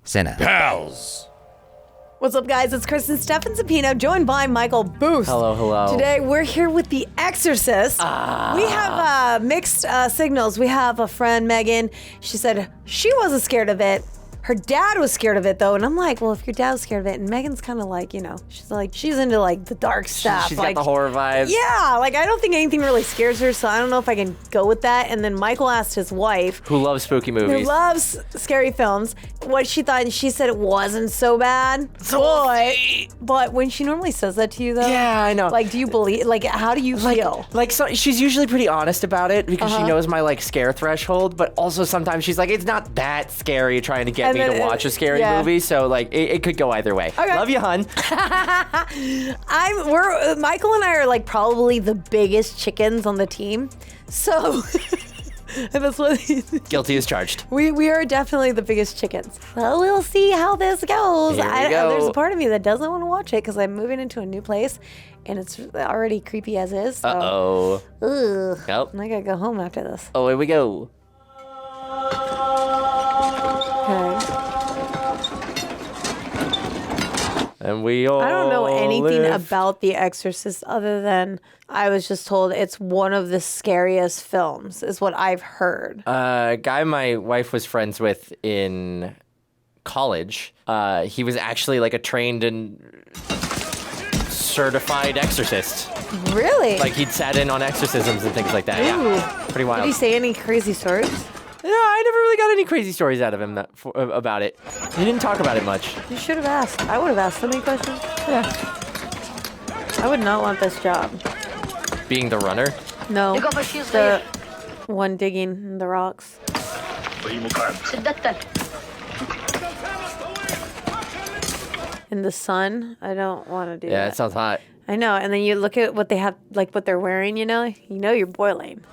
CinePals. What's up, guys? It's Kristen STEPHENSONPINO, joined by Michael Booth. Hello. Today, we're here with The Exorcist. We have mixed signals. We have a friend, Megan. She said she wasn't scared of it. Her dad was scared of it, though, and I'm like, well, if your dad's scared of it, and Megan's kind of like, she's into, like, the dark stuff. She's got the horror vibes. Yeah, like, I don't think anything really scares her, so I don't know if I can go with that. And then Michael asked his wife, Who loves spooky movies. who loves scary films, what she thought, and she said it wasn't so bad. But when she normally says that to you, though, Yeah, I know. like, do you believe, like, how do you feel? So she's usually pretty honest about it because she knows my, like, scare threshold, but also sometimes she's like, it's not that scary trying to get me to watch a scary movie, so, like, it could go either way. Okay. Love you, hun. Michael and I are, like, probably the biggest chickens on the team, so... And that's what Guilty as charged. we are definitely the biggest chickens. Well, we'll see how this goes. Here we go. There's a part of me that doesn't want to watch it because I'm moving into a new place, and it's already creepy as is. So. Uh-oh. Ugh. Yep. I gotta go home after this. Oh, here we go. Okay. And we all I don't know anything live. about The Exorcist other than I was just told it's one of the scariest films, is what I've heard. A guy my wife was friends with in college, he was actually, like, a trained and certified exorcist. Really? Like, he'd sat in on exorcisms and things like that. Ooh. Yeah, pretty wild. Did he say any crazy stories? Yeah, I never really got any crazy stories out of him about it. He didn't talk about it much. You should have asked. I would have asked so many questions. Yeah. I would not want this job. Being the runner? No. The one digging the rocks. In the sun, I don't want to do Yeah, that. it sounds hot. I know, and then you look at what they have, like what they're wearing, you know you're boiling.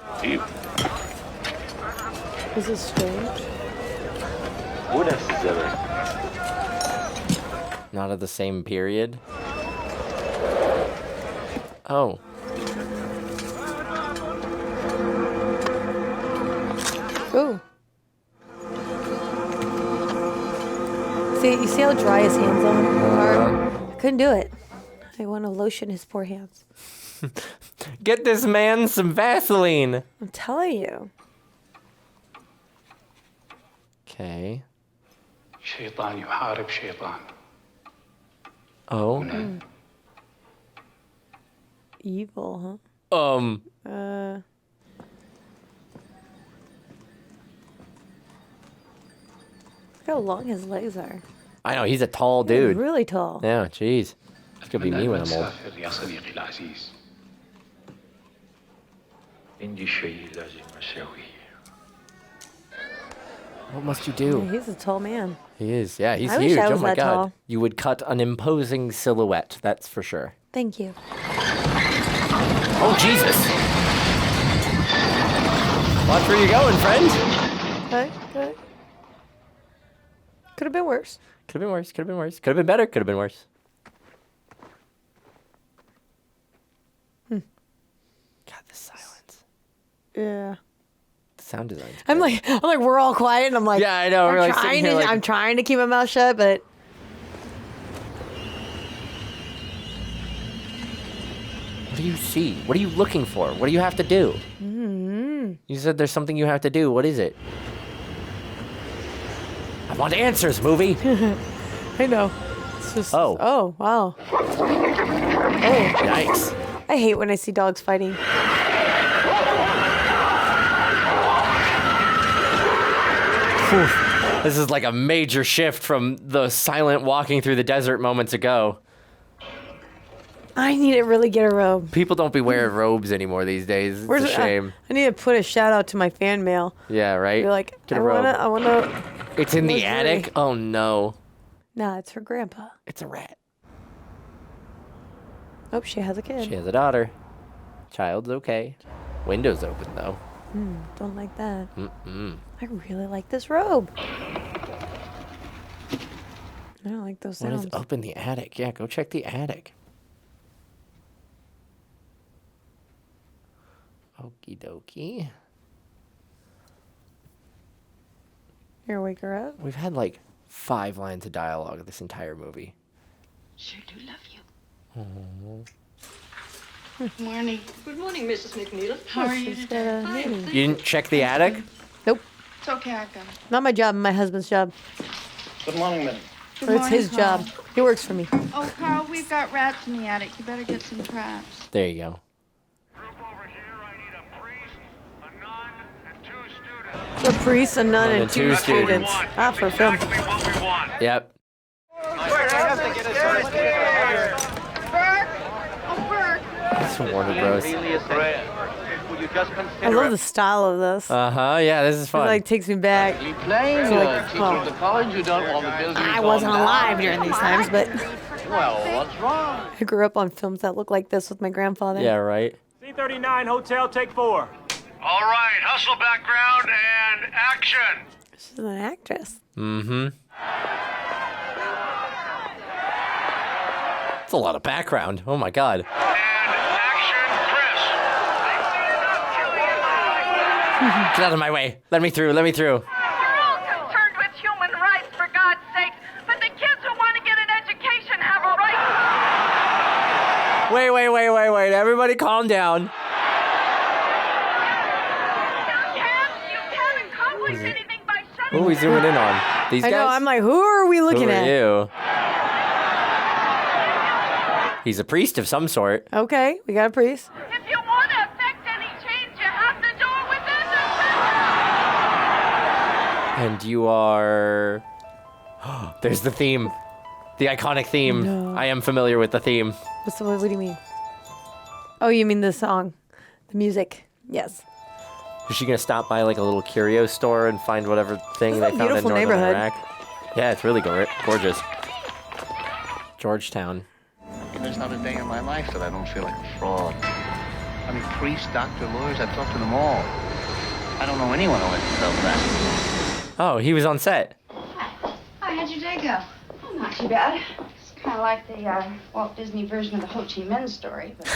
This is strange. Not of the same period. Oh. Ooh. You see how dry his hands are? I couldn't do it. I want to lotion his poor hands. Get this man some Vaseline. I'm telling you. Okay. شيطان يحارب شيطان. Oh. Evil, huh? Um. Look how long his legs are. I know, he's a tall He's dude. really tall. Yeah, jeez. It's gonna be me when I'm old. سافر يا صديقي العزيز. عندي شيء لازم أسويه. What must you Yeah, do? he's a tall man. He is. Yeah, he's I wish huge. I Oh was my that god. tall. You would cut an imposing silhouette, that's for sure. Thank you. Oh, Jesus. Watch where you're going, friend. Okay. Could have been worse. Could have been worse. Could have been worse. Could have been better. Could have been worse. God, the silence. Yeah. The sound design's I'm great. like, we're all quiet, and I'm like, Yeah, I know. We're like sitting here like, I'm trying to keep my mouth shut, but what do you see? What are you looking for? What do you have to do? You said there's something you have to do. What is it? I want answers, movie. I know. It's just, Oh. Oh, wow. Yikes. I hate when I see dogs fighting. This is like a major shift from the silent walking through the desert moments ago. I need to really get a robe. People don't be wearing robes anymore these days. It's a shame. I need to put a shout out to my fan mail. Yeah, right? You're like, Get I a robe. wanna. It's in the luxury. attic? Oh, no. Nah, it's her grandpa. It's a rat. Oh, she has a kid. She has a daughter. Child's okay. Window's open, though. Don't like that. Mm-mm. I really like this robe. I don't like those What is sounds. up in the attic? Yeah, go check the attic. Okie dokie. Here, wake her up. We've had like 5 lines of dialogue this entire movie. Sure do love you. Good morning. Good morning, Mrs. McNeil. How are you today? Meeting. You didn't check the attic? Nope. It's okay, I got it. Not my job, my husband's job. Good morning, madam. Good Or it's morning, his Carl. job. He works for me. Oh, Carl, we've got rats in the attic. You better get some traps. There you go. A priest, a nun, and 2 students. Ah, for film. Yep. It's Warner Bros. I love the style of this. Yeah, this is It fun. like takes me back. Playing So, like, teacher well, of the college, you don't want the building. I wasn't alive during these times, but Well, what's wrong? I grew up on films that look like this with my grandfather. Yeah, right. C39 Hotel, take 4. All right, hustle background and action. She's an actress. Mm-hmm. It's a lot of background. Oh my god. And action, Chris. Get out of my way. Let me through. Let me through. We're all concerned with human rights, for God's sake. But the kids who want to get an education have a right. Wait. Everybody calm down. You can't accomplish anything by shutting Who are we zooming in on? These I guys? know, I'm like, who are we looking Who are at? you? He's a priest of some sort. Okay, we got a priest. If you want to affect any change, you have to do it within the system. And you are... There's the theme. The iconic theme. No. I am familiar with the theme. What do you mean? Oh, you mean the song. The music. Yes. Is she gonna stop by like a little curio store and find whatever thing This is they a found in beautiful Northern neighborhood. Iraq? Yeah, it's really gorgeous. Georgetown. There's not a day in my life that I don't feel like a fraud. I mean, priests, doctor, lawyers, I've talked to them all. I don't know anyone who lets themselves that. Oh, he was on set. Hi, how'd your day go? Oh, not too bad. It's kind of like the Walt Disney version of the Ho Chi Minh story. But,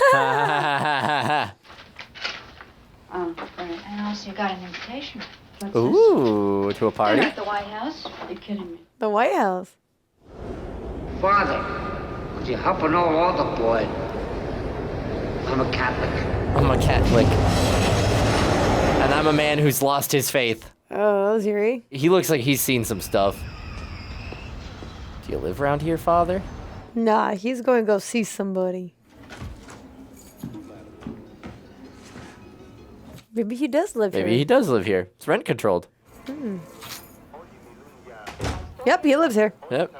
and also you got an invitation. What's Ooh, to a this? party? Dinner at the White House? You're kidding me. The White House. Father, would you help an old older boy? I'm a Catholic. I'm a Catholic. And I'm a man who's lost his faith. Oh, that was eerie. He looks like he's seen some stuff. Do you live around here, Father? Nah, he's going to go see somebody. Maybe he does live Maybe here. he does live here. It's rent controlled. Yep, he lives here. Yep.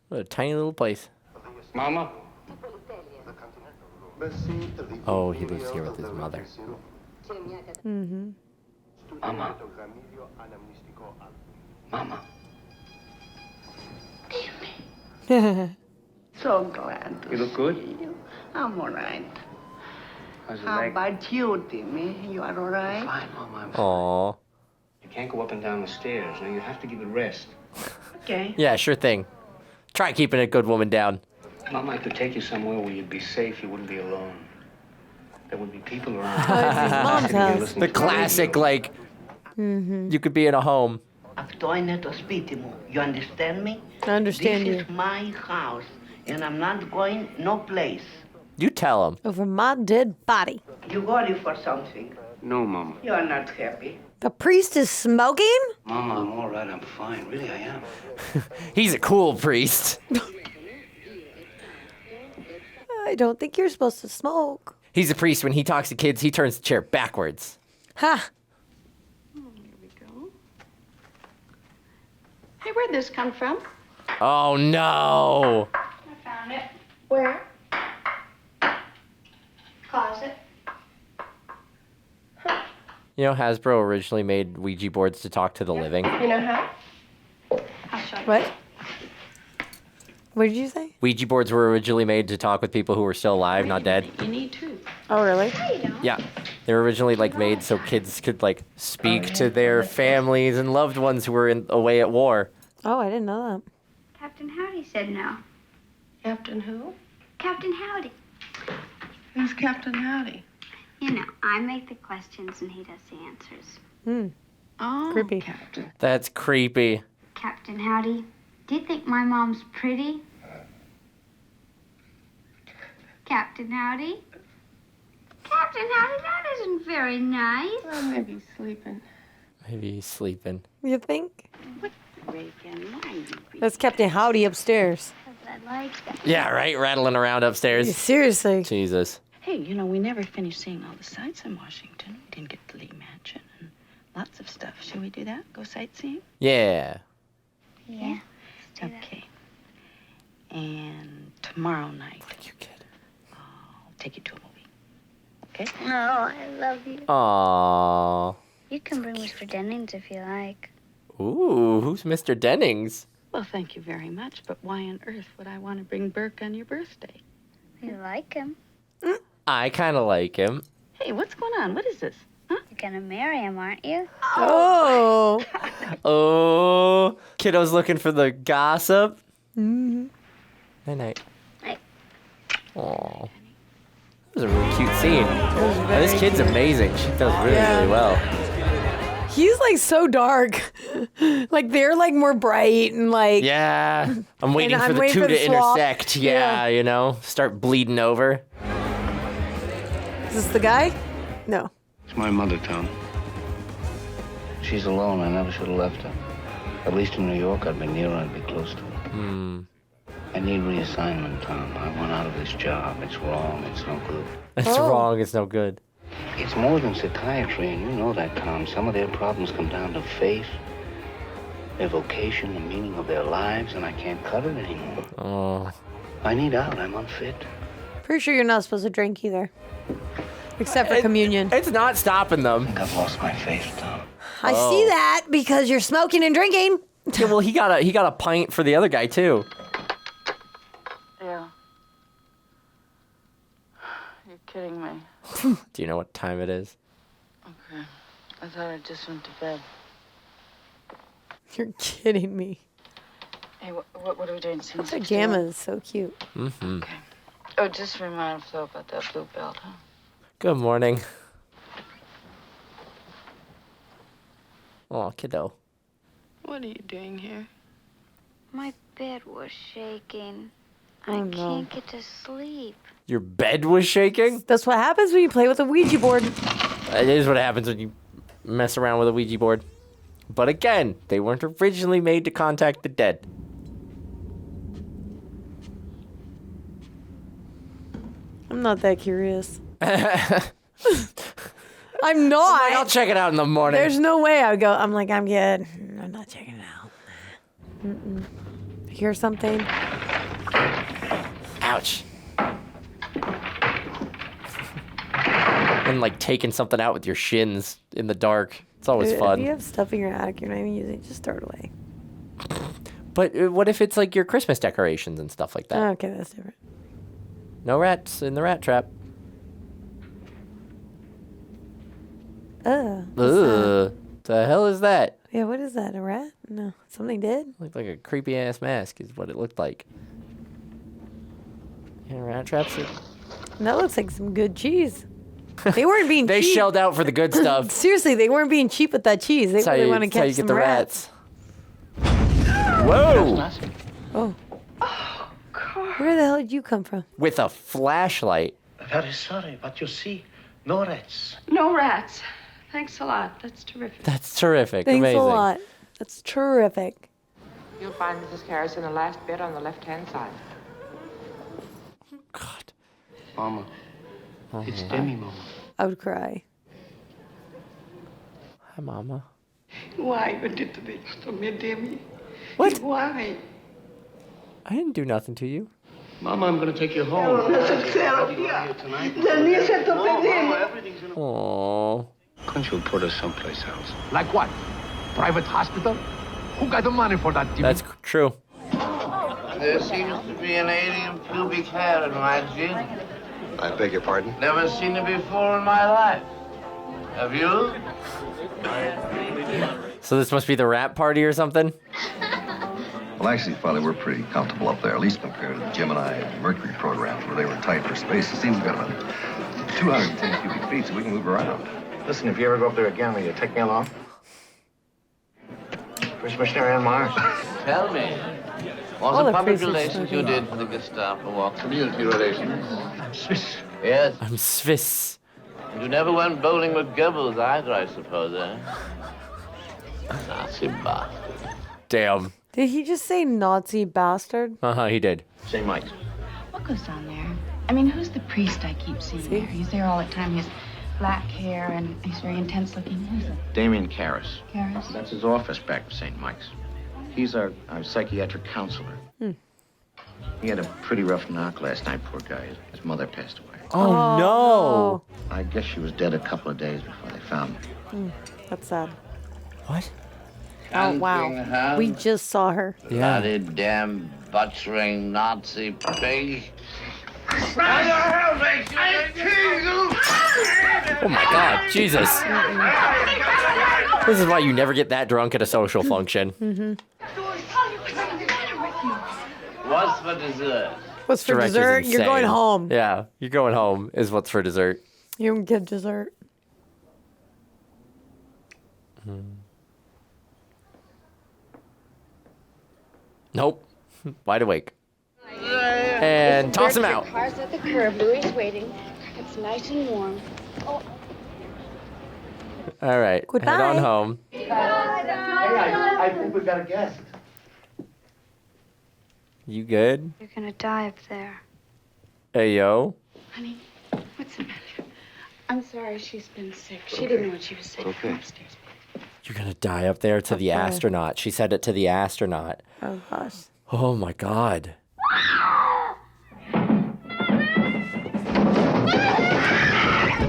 What a tiny little place. Mama? Oh, he lives here with his mother. Mm-hmm. Mama? Mama? So glad to You look good? see you. I'm all right. How's your How leg? about you, Timmy? You are all right? Fine, Mama, I'm fine. Aw. You can't go up and down the stairs. Now, you have to give it rest. Okay. Yeah, sure thing. Try keeping a good woman down. Mama, I could take you somewhere where you'd be safe. You wouldn't be alone. There would be people around. Oh, it's his mom's Sitting here house. listening The to classic, radio. like, you could be in a home. I need to speak to you. You understand me? I understand This you. is my house, and I'm not going no place. You tell him. Over my dead body. You worry for something. No, Mama. You are not happy. The priest is smoking? Mama, I'm all right. I'm fine. Really, I am. He's a cool priest. I don't think you're supposed to smoke. He's a priest. When he talks to kids, he turns the chair backwards. Ha! Here we go. Hey, where'd this come from? Oh, no. I found it. Where? Closet. You know, Hasbro originally made Ouija boards to talk to the living. You know how? I'll show you. What? What did you say? Ouija boards were originally made to talk with people who were still alive, not dead. You need to. Oh, really? Yeah. They were originally like made so kids could like speak to their families and loved ones who were away at war. Oh, I didn't know that. Captain Howdy said no. Captain who? Captain Howdy. Who's Captain Howdy? You know, I make the questions and he does the answers. Oh, Creepy. Captain. That's creepy. Captain Howdy, do you think my mom's pretty? Captain Howdy? Captain Howdy, that isn't very nice. Well, maybe he's sleeping. Maybe he's sleeping. You think? Requiem, why are you That's Captain Howdy upstairs. I like that. Yeah, right? Rattling around upstairs. Seriously. Jesus. Hey, you know, we never finished seeing all the sights in Washington. We didn't get the Lee Mansion and lots of stuff. Shall we do that? Go sightseeing? Yeah. Yeah. Okay. And tomorrow night, You kid. I'll take you to a movie. Okay? No, I love you. Aww. You can bring Mr. Dennings if you like. Ooh, who's Mr. Dennings? Well, thank you very much, but why on earth would I want to bring Burke on your birthday? You like him. I kind of like him. Hey, what's going on? What is this? You're gonna marry him, aren't you? Oh. Oh, kiddo's looking for the gossip. Mm-hmm. Night. Night. Aw. That was a really cute scene. And this kid's amazing. She does really well. He's like so dark. Like they're like more bright and like. Yeah. I'm waiting And for I'm the waiting two for to the swap. intersect. Yeah, Yeah. you know, start bleeding over. Is this the guy? No. It's my mother, Tom. She's alone. I never should have left her. At least in New York, I'd be near her. I'd be close to her. I need reassignment, Tom. I want out of this job. It's wrong. It's no good. It's wrong. It's no good. It's more than psychiatry, and you know that, Tom. Some of their problems come down to faith, their vocation, the meaning of their lives, and I can't cut it anymore. Oh. I need out. I'm unfit. Pretty sure you're not supposed to drink either. Except for communion. It's not stopping them. I think I've lost my faith, Tom. I see that because you're smoking and drinking. Yeah, well, he got a pint for the other guy too. Yeah. You're kidding me. Do you know what time it is? Okay. I thought I just went to bed. You're kidding me. Hey, what are we doing? Scene Pajamas, so cute. Mm-hmm. Okay. Oh, just remind Flo about that blue belt, huh? Good morning. Oh, kiddo. What are you doing here? My bed was shaking. Oh, I no. can't get to sleep. Your bed was shaking? That's what happens when you play with a Ouija board. It is what happens when you mess around with a Ouija board. But again, they weren't originally made to contact the dead. I'm not that curious. I'm not. I'll check it out in the morning. There's no way I would go. I'm like, I'm good. I'm not checking it out. Mm-mm. Hear something? Ouch. And like taking something out with your shins in the dark. It's always fun. If you have stuff in your attic you're not even using, just throw it away. But what if it's like your Christmas decorations and stuff like that? Okay, that's different. No rats in the rat trap. What's Ugh. The hell is that? that? Yeah, what is that? A rat? No, something dead? Looked like a creepy ass mask is what it looked like. Yeah, rat traps. That looks like some good cheese. They weren't being They cheap. shelled out for the good stuff. Seriously, they weren't being cheap with that cheese. They really want to That's how catch you some get the rats. Whoa! Oh. Where the hell did you come from? With a flashlight. Very sorry, but you see, no rats. No rats. Thanks a lot. That's terrific. That's terrific. Thanks Amazing. a lot. That's terrific. You'll find Mrs. Harris in the last bed on the left-hand side. God. Mama. It's Demi, Mama. I would cry. Hi, Mama. Why you did this to me, Demi? What? Why? I didn't do nothing to you. Mama, I'm going to take you home. Aww. Couldn't you put us someplace else? Like what? Private hospital? Who got the money for that, Jimmy? That's true. There seems to be an alien pubic hair in my gin. I beg your pardon? Never seen it before in my life. Have you? So this must be the rat party or something? Well, actually, Father, we're pretty comfortable up there, at least compared to the Gemini and Mercury programs where they were tight for space. It seems we've got about 210 cubic feet, so we can move around. Listen, if you ever go up there again, will you take me along? First missionary on Mars. Tell me, what the public relations you did for the Gestapo walk? Community relations. Swiss. Yes. I'm Swiss. You never went bowling with Goebbels either, I suppose, eh? Nazi bastard. Damn. Did he just say Nazi bastard? He did. St. Mike. What goes on there? I mean, who's the priest I keep seeing there? He's there all the time. He has black hair and he's very intense looking. Who's it? Damien Karras. Karras? That's his office back at St. Mike's. He's our psychiatric counselor. He had a pretty rough knock last night, poor guy. His mother passed away. Oh, no. I guess she was dead a couple of days before they found her. That's sad. What? Oh, wow. We just saw her. Yeah. Bloody damn butchering Nazi pig. Oh my God, Jesus. This is why you never get that drunk at a social function. What's for dessert? What's for dessert? You're going home. Yeah, you're going home is what's for dessert. You don't get dessert. Nope. Wide awake. And toss him out. Car's at the curb. Louie's waiting. It's nice and warm. Oh. All right. Goodbye. Head on home. Hey, I think we've got a guest. You good? You're gonna die up there. Hey, yo. Honey, what's the matter? I'm sorry she's been sick. She didn't know what she was saying. Okay. Come upstairs. You're going to die up there to the astronaut. She said it to the astronaut. Oh, gosh. Oh, my God.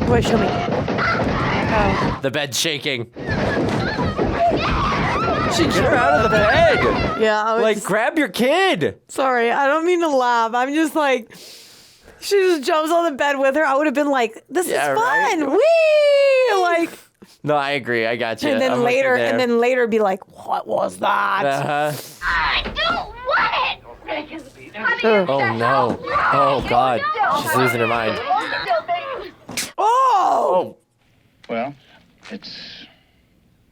Wait, show me. Oh. The bed's shaking. She get her out of the bed. Yeah, I was like, grab your kid. Sorry, I don't mean to laugh. I'm just like, she just jumps on the bed with her. I would have been like, this is fun. Right? Whee! Like. No, I agree. I got you. And then later, be like, what was that? I don't want it. Oh no. Oh God. She's losing her mind. Oh. Well, it's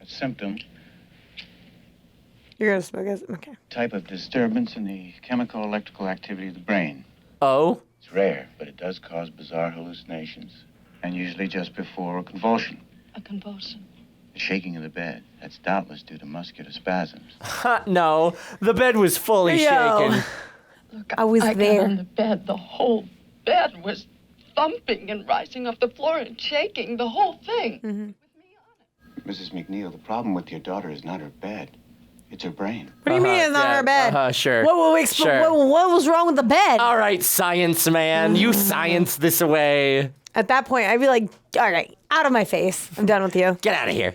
a symptom. You're gonna smoke it? Okay. Type of disturbance in the chemical electrical activity of the brain. Oh? It's rare, but it does cause bizarre hallucinations. And usually just before a convulsion. A convulsion. The shaking of the bed. That's doubtless due to muscular spasms. No, the bed was fully shaken. Look, I was there. Got on the bed. The whole bed was thumping and rising off the floor and shaking. The whole thing. Mm-hmm. Mrs. McNeil, the problem with your daughter is not her bed. It's her brain. What do you mean it's not her bed? Sure. What was wrong with the bed? All right, science man. You science this away. At that point, I'd be like, all right, out of my face. I'm done with you. Get out of here.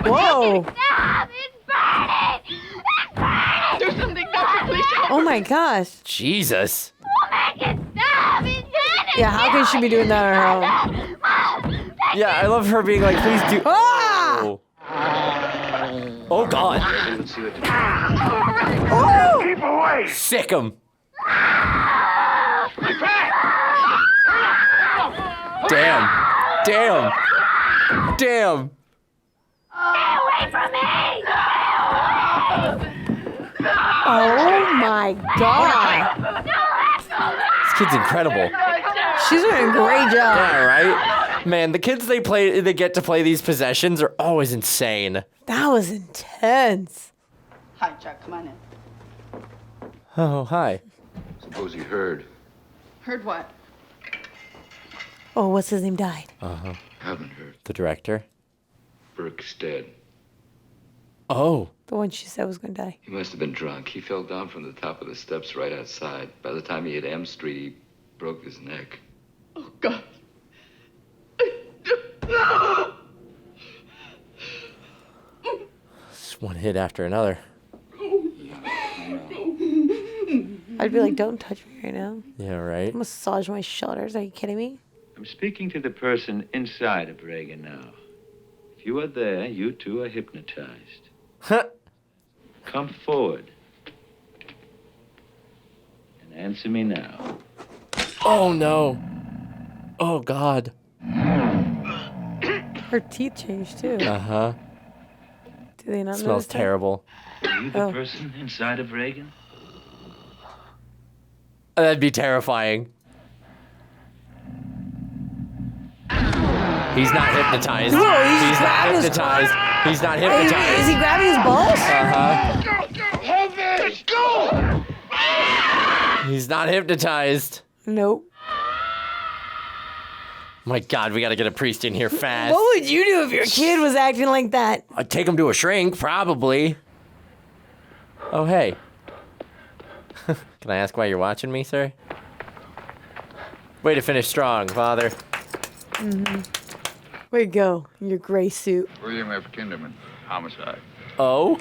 Whoa. Stop! It's burning! It's burning! Do something, doctor, please help. Oh my gosh. Jesus. Make it stop! It's burning! Yeah, how can she be doing that on her own? Yeah, I love her being like, please do. Ah! Oh God. Oh! Keep away! Sick 'em. Damn. Damn. Damn. Stay away from me! Oh my God. This kid's incredible. She's doing a great job. Yeah, right? Man, the kids they get to play these possessions are always insane. That was intense. Hi, Chuck. Come on in. Oh, hi. Suppose you heard. Heard what? Oh, what's his name died? Uh-huh. Haven't heard. The director. Burke's dead. Oh. The one she said was going to die. He must have been drunk. He fell down from the top of the steps right outside. By the time he hit M Street, he broke his neck. Oh, God. Just one hit after another. I'd be like, don't touch me right now. Yeah, right? Massage my shoulders. Are you kidding me? I'm speaking to the person inside of Reagan now. If you are there, you too are hypnotized. Come forward. And answer me now. Oh, no. Oh, God. Her teeth changed too. Uh-huh. Do they not Smells terrible. Are you the person inside of Reagan? That'd be terrifying. He's not hypnotized. No, he's not hypnotized. He's not hypnotized. Is he grabbing his balls? He's not hypnotized. Nope. My God, we got to get a priest in here fast. What would you do if your kid was acting like that? I'd take him to a shrink, probably. Oh, hey. Can I ask why you're watching me, sir? Way to finish strong, Father. Mm-hmm. Way to go in your gray suit. William F. Kinderman, homicide. Oh?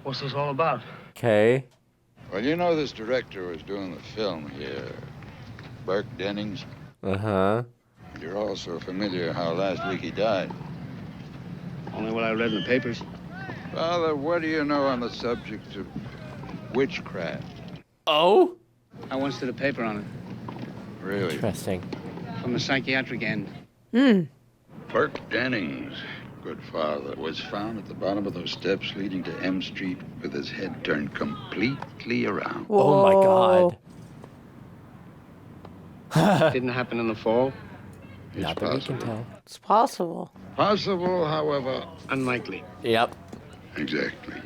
What's this all about? Okay. Well, you know this director was doing the film here, Burke Dennings. Uh-huh. You're also familiar how last week he died. Only what I read in the papers. Father, what do you know on the subject of witchcraft? Oh? I once did a paper on it. Really? Interesting. From the psychiatric end. Burke Dennings, good father, was found at the bottom of those steps leading to M Street with his head turned completely around. Oh, my God. Didn't happen in the fall? Not that we can tell. It's possible. Possible, however. Unlikely. Yep. Exactly.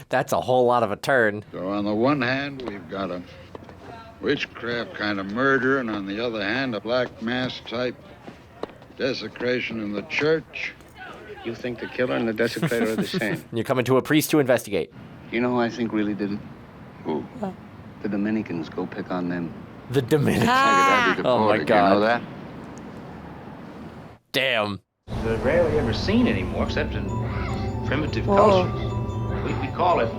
That's a whole lot of a turn. So on the one hand, we've got a witchcraft kind of murder, and on the other hand, a black mass type desecration in the church. You think the killer and the desecrator are the same? You're coming to a priest to investigate. You know who I think really did it? Who? The Dominicans. Go pick on them. The Dominicans. Oh, my God. You know that? Damn. They're rarely ever seen anymore, except in primitive cultures. We call it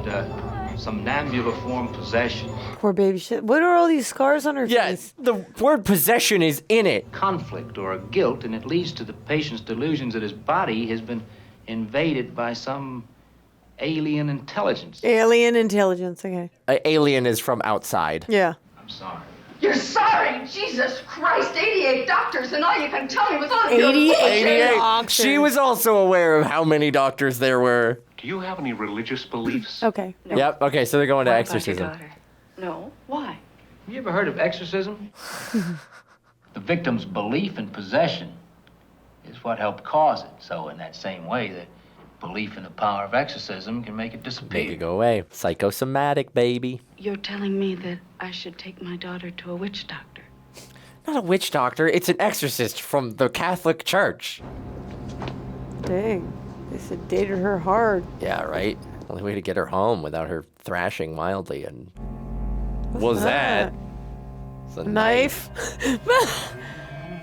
somnambuliform possession. Poor baby shit. What are all these scars on her face? Yes, the word possession is in it. Conflict or a guilt, and it leads to the patient's delusions that his body has been invaded by some alien intelligence. Alien intelligence, okay. Alien is from outside. Yeah. I'm sorry. You're sorry? Jesus Christ, 88 doctors, and all you can tell me was all your 88. doctors. She was also aware of how many doctors there were. Do you have any religious beliefs? Okay. No. Yep, okay, so they're going to What about your exorcism. daughter? No. Why? You ever heard of exorcism? The victim's belief in possession is what helped cause it. So in that same way, the belief in the power of exorcism can make it disappear. Make it go away. Psychosomatic, baby. You're telling me that I should take my daughter to a witch doctor? Not a witch doctor, it's an exorcist from the Catholic Church. Dang. They sedated her hard. Yeah, right? Only way to get her home without her thrashing wildly and... What was that? It's a Knife?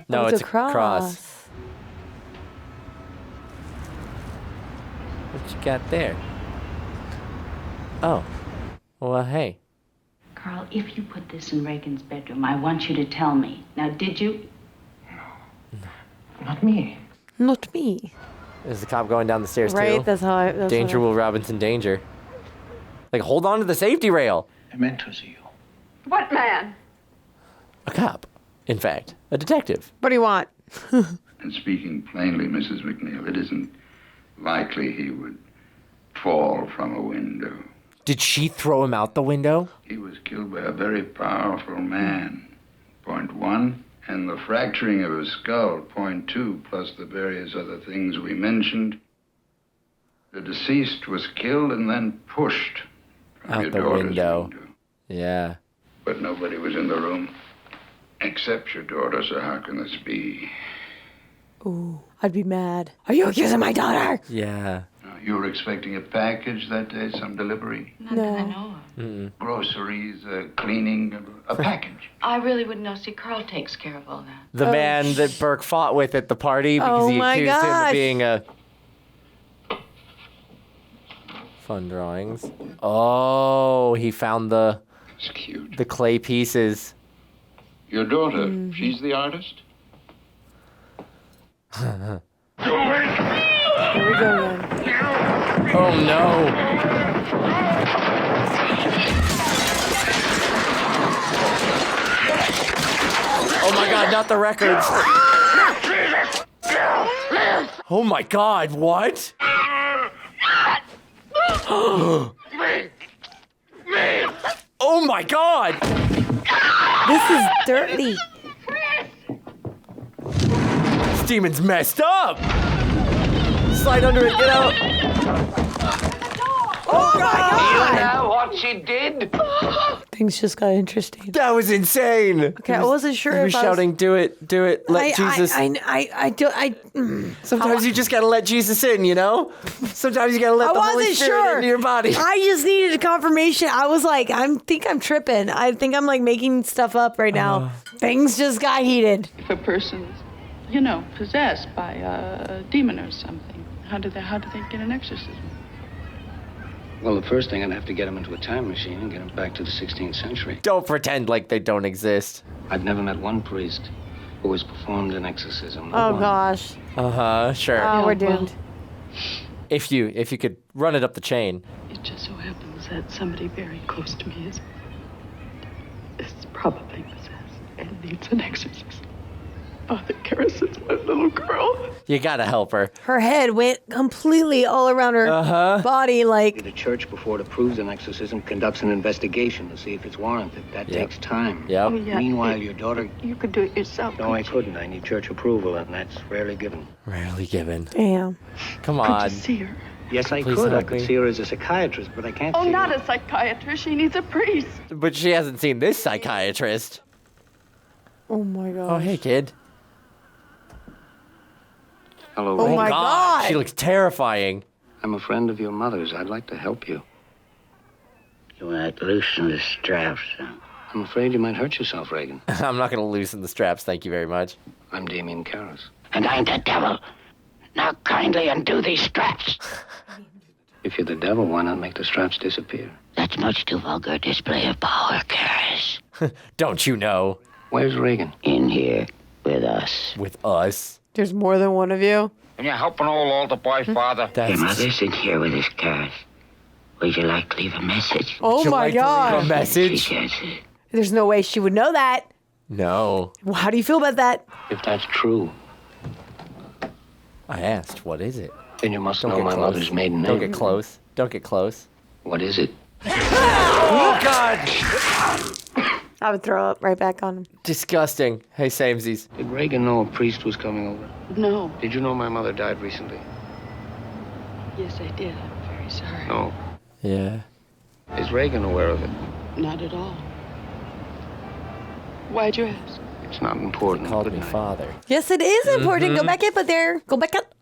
No, it's a cross. What you got there? Oh. Well, hey. Carl, if you put this in Reagan's bedroom, I want you to tell me. Now, did you? Not me. Not me. Is the cop going down the stairs too? Right, that's how I... That's Danger, Will Robinson, danger. Like, hold on to the safety rail. I meant to see you. What man? A cop, in fact. A detective. What do you want? And speaking plainly, Mrs. McNeil, it isn't likely he would fall from a window. Did she throw him out the window? He was killed by a very powerful man. Point one. And the fracturing of his skull, point two, plus the various other things we mentioned. The deceased was killed and then pushed from Out your the daughter's window. Yeah. But nobody was in the room except your daughter, so how can this be? Ooh, I'd be mad. Are you accusing my daughter? Yeah. You were expecting a package that day, some delivery? Not that I know of. Mm-mm. Groceries, cleaning, a package. I really wouldn't know. See, Carl takes care of all that. The man that Burke fought with at the party because he accused him of being a... Fun drawings. Oh, he found the... It's cute. The clay pieces. Your daughter, she's the artist? Here we go again. Oh no. Oh my God, not the records. Oh my God, what? Oh my God! This is dirty. This demon's messed up! Slide under it, get out! Oh my God! You know what she did? Things just got interesting. That was insane! Okay, I wasn't sure He was if shouting, do it, let Jesus... Sometimes you just gotta let Jesus in, you know? Sometimes you gotta let the Holy Spirit into your body. I just needed a confirmation. I was like, I think I'm tripping. I think I'm like making stuff up right now. Things just got heated. If a person's, possessed by a demon or something, how do they get an exorcism? Well, the first thing, I'd have to get him into a time machine and get him back to the 16th century. Don't pretend like they don't exist. I've never met one priest who has performed an exorcism. Oh, gosh. Sure. Oh, we're doomed. If you could run it up the chain. It just so happens that somebody very close to me is probably possessed and needs an exorcism. Father Karason's my little girl. You gotta help her. Her head went completely all around her body, like... The church, before it approves an exorcism, conducts an investigation to see if it's warranted. That takes time. Yep. Oh, yeah. Meanwhile, your daughter... You could do it yourself. No, I couldn't. I need church approval, and that's rarely given. Rarely given. Damn. Come on. Could you see her? Yes, I Please could. I help could me. see her as a psychiatrist, but I can't Oh, see not her. a psychiatrist. She needs a priest. But she hasn't seen this psychiatrist. Oh, my God. Oh, hey, kid. Hello, Oh, Ray. my God. She looks terrifying. I'm a friend of your mother's. I'd like to help you. You want to loosen the straps, huh? I'm afraid you might hurt yourself, Reagan. I'm not gonna loosen the straps, thank you very much. I'm Damien Karras. And I'm the devil. Now kindly undo these straps. If you're the devil, why not make the straps disappear? That's much too vulgar display of power, Karras. Don't you know? Where's Reagan? In here with us. With us? There's more than one of you? And you're helping old altar boy, Father. Your mother's in here with us, Karras. Would you like to leave a message? Oh, my God. A message? She can't see. There's no way she would know that. No. Well, how do you feel about that? If that's true, I asked, what is it? then you must Don't know get my close. mother's maiden name. Don't get close. Don't get close. What is it? Oh, God! I would throw up right back on him. Disgusting. Hey, samesies. Did Reagan know a priest was coming over? No. Did you know my mother died recently? Yes, I did. I'm very sorry. No. Yeah. Is Reagan aware of it? Not at all. Why'd you ask? It's not important. Called me father. Yes, it is important. Go back up there. Go back up.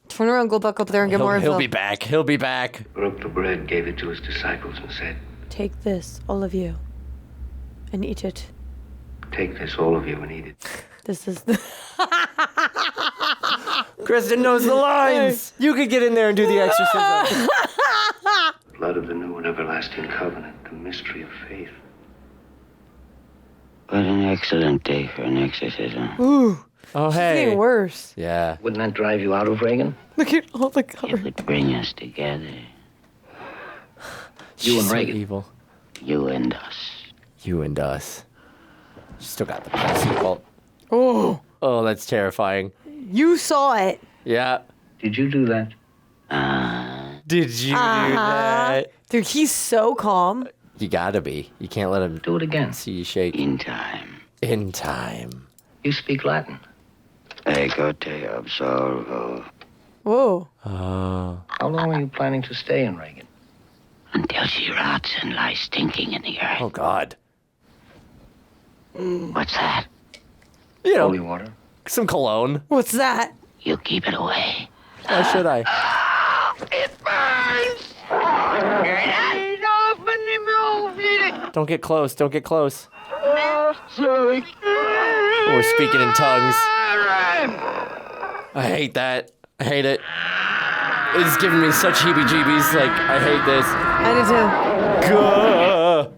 Turn around, go back up there and get more info. He'll be back. He'll be back. Broke the bread, gave it to his disciples, and said, Take this, all of you, and eat it. "Take this, all of you, and eat it." This is the... Kristen knows the lines. You could get in there and do the exorcism. Blood of the new and everlasting covenant, the mystery of faith. What an excellent day for an exorcism. Ooh. Oh, It's hey. getting worse. Yeah. Wouldn't that drive you out of Reagan? Look at all the color. It would bring us together. You and so Reagan. Evil. You and us. You and us. Still got the seatbelt. Oh. Oh, that's terrifying. You saw it. Yeah. Did you do that? Did you do that? Dude, he's so calm. You gotta be. You can't let him Do it again. see you shake. In time. In time. You speak Latin. Ego te absolvo. Whoa. Oh. How long are you planning to stay in Reagan? Until she rots and lies stinking in the earth. Oh, God. What's that? You know, Holy water. some cologne. What's that? You keep it away. Why should I? It burns! Get off me move! Don't get close. Don't get close. Sorry. We're speaking in tongues. I hate that. I hate it. It's giving me such heebie-jeebies. Like, I hate this. I did too.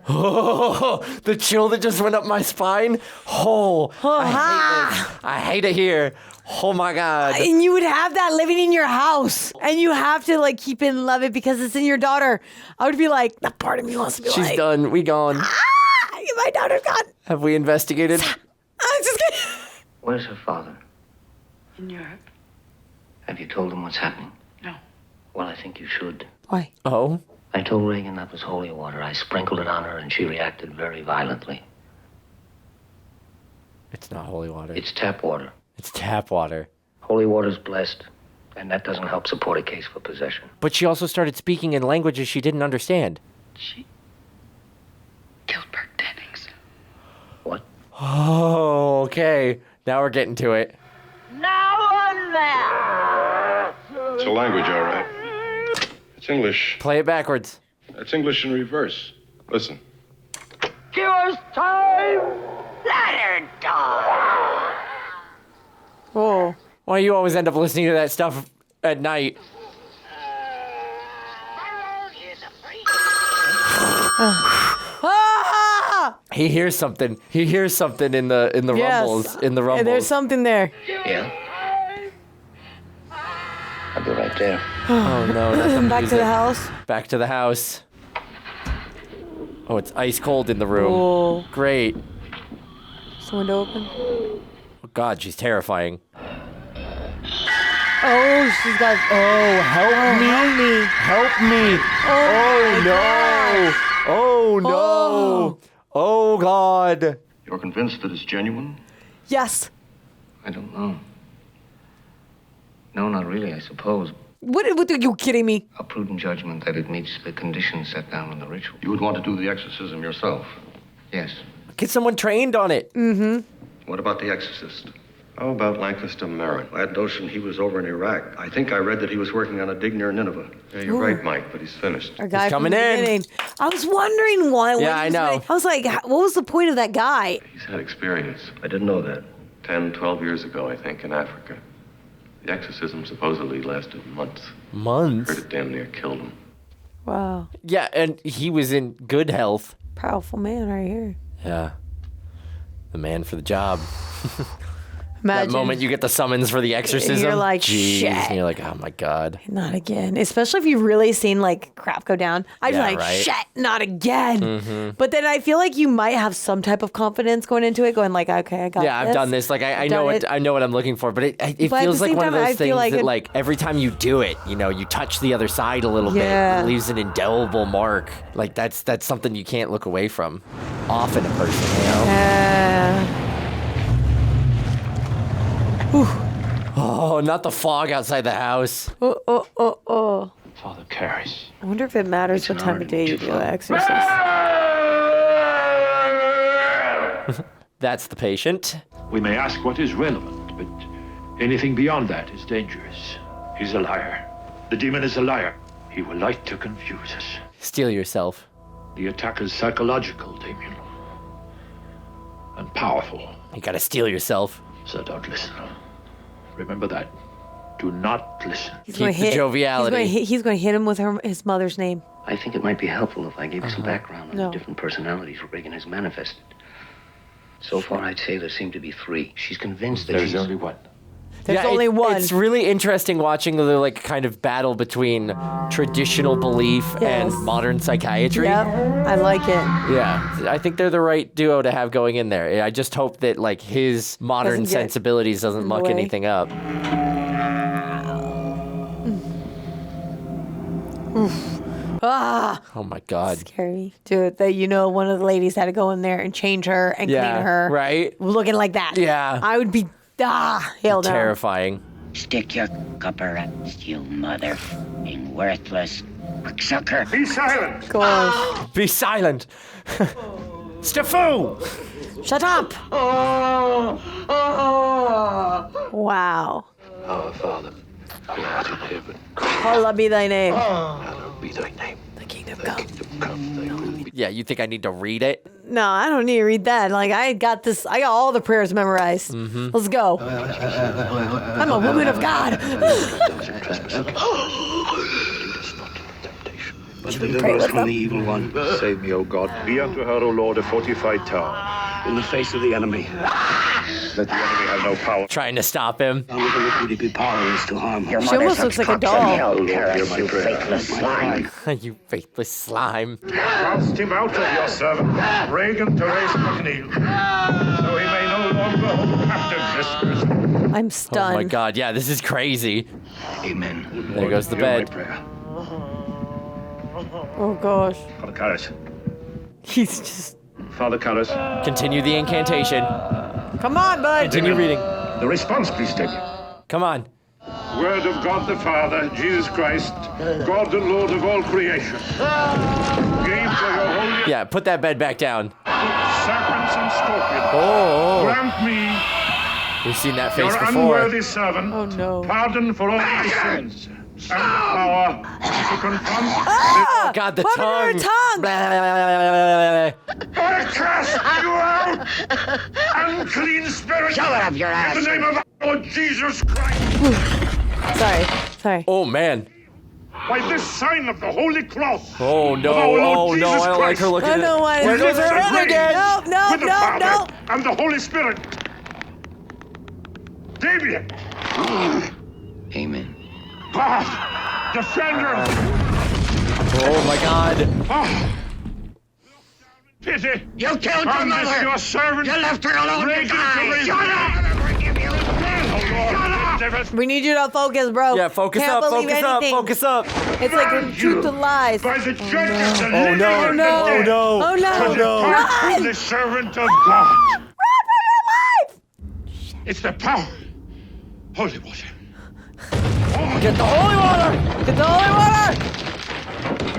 Oh, the chill that just went up my spine. Oh, I hate this. I hate it here. Oh my God. And you would have that living in your house. And you have to like keep it and love it because it's in your daughter. I would be like, that part of me wants to be She's like, done. We gone. My daughter's gone. Have we investigated? I'm just kidding. Where's her father? In Europe. Have you told him what's happening? No. Well, I think you should. Why? Oh? I told Reagan that was holy water. I sprinkled it on her, and she reacted very violently. It's not holy water. It's tap water. It's tap water. Holy water's blessed, and that doesn't help support a case for possession. But she also started speaking in languages she didn't understand. She killed Burke Dennings. What? Oh, okay. Now we're getting to it. It's a language, all right. It's English. Play it backwards. It's English in reverse. Listen. Give us time. Let her die. Oh. Why you always end up listening to that stuff at night? Ah! He hears something. He hears something in the Yes. rumbles. In the rumbles. There's something there. Yeah? I'll be right there. Oh no! Not the Back to music. the house. Back to the house. Oh, it's ice cold in the room. Oh. Great. Is the window open? Oh God, she's terrifying. Oh, she's got. Oh, help me! Help me! Help me! Oh, no! Oh no! Oh God! You're convinced that it's genuine? Yes. I don't know. No, not really, I suppose. What are you kidding me? A prudent judgment that it meets the conditions set down in the ritual. You would want to do the exorcism yourself. Yes. Get someone trained on it. Mm-hmm. What about the exorcist? How about Lancaster Merrin? I had notion he was over in Iraq. I think I read that he was working on a dig near Nineveh. Yeah, you're right, Mike, but he's finished. Our guy He's coming from the in. beginning. I was wondering why. when Yeah, he I was know. like- I was like, what was the point of that guy? He's had experience. I didn't know that. 10, 12 years ago, I think, in Africa. The exorcism supposedly lasted months. Months? Heard it damn near killed him. Wow. Yeah, and he was in good health. Powerful man right here. Yeah. The man for the job. Imagine. That moment you get the summons for the exorcism. You're like, Jeez. shit. And you're like, oh my God. Not again. Especially if you've really seen like crap go down. I'd Yeah, be like, right. shit, not again. Mhm. But then I feel like you might have some type of confidence going into it, going like, okay, I got Yeah, this. I've done this. Like I I've know done it. I know what I'm looking for, but it But at feels the like same one of time, those I feel things like that it- like every time you do it, you know, you touch the other side a little Yeah. bit. It leaves an indelible mark. Like that's something you can't look away from. Off in a person, you know. Oh, not the fog outside the house. Oh. Father carries. I wonder if it matters what time of day you do the exorcist. That's the patient. We may ask what is relevant, but anything beyond that is dangerous. He's a liar. The demon is a liar. He will like to confuse us. Steal yourself. The attack is psychological, Damien. And powerful. You gotta steal yourself. So don't listen. Remember that. Do not listen. He's going to hit. He's going to hit him with his mother's name. I think it might be helpful if I gave you some background on No. the different personalities Reagan has manifested. So far, I'd say there seem to be 3. She's convinced that There's only one. There's only one. It's really interesting watching the like kind of battle between traditional belief and modern psychiatry. Yep, I like it. Yeah, I think they're the right duo to have going in there. I just hope that like his modern Doesn't get sensibilities doesn't in the muck way. anything up. Ah, Oh my God. scary. Dude, one of the ladies had to go in there and change her and clean her. Right? Looking like that. Yeah. I would be, hell no. Terrifying. Stick your cupper up, you motherfucking worthless sucker. Be silent. Gosh. Be silent. Steffu! Shut up. Wow. Our Father, who art in heaven, Hallowed be thy name. hallowed be thy name. The kingdom come. Yeah, you think I need to read it? No, I don't need to read that. Like, I got all the prayers memorized. Let's go. I'm a woman of God. But deliver us from the evil one. Save me, O God. Be unto her, O Lord, a fortified tower. In the face of the enemy. Let the enemy have no power. Trying to stop him. None of iniquity be powerless to harm Your us. She almost looks like a doll. You faithless slime. You faithless slime. Cast him out of your servant, Reagan Therese McNeil, so he may no longer hold captive this prisoner. I'm stunned. Oh my God, yeah, this is crazy. Amen. There goes the bed. Oh gosh. Father Carlos. He's just... Father Carlos. Continue the incantation. Come on, bud. Continue reading. The response, please, Damien. Come on. Word of God the Father, Jesus Christ, God and Lord of all creation. Gave for your holy Yeah, put that bed back down. serpents and scorpions. Oh. Grant me, We've seen that face your before. unworthy servant, pardon for all my sins, and power to confront Oh, God, the what tongue. happened to her tongue? I cast you out, unclean spirit. Shove it up your ass. In the name of our Lord Jesus Christ. Sorry. Oh, man. By this sign of the Holy Cross. Oh, no. of our Lord Oh, no. Jesus I don't like her Christ, looking I at know why. There goes her head again. No, with the no, Father no. and the Holy Spirit. Damien. Amen. God, defender. Oh, my God. Oh. Pity. You killed your On this mother. your servant. You left her alone to ready to die. raise Shut her. up. We need you to focus, bro. Yeah, focus Can't up, believe focus up, anything. focus up. It's like truth and lies. By the judgment of the Oh, living no. and Oh, the no. dead. Oh, no. Oh, no. To depart Run. from the servant of God. Run for your life! It's the power. Holy water. Get the holy water. Get the holy water!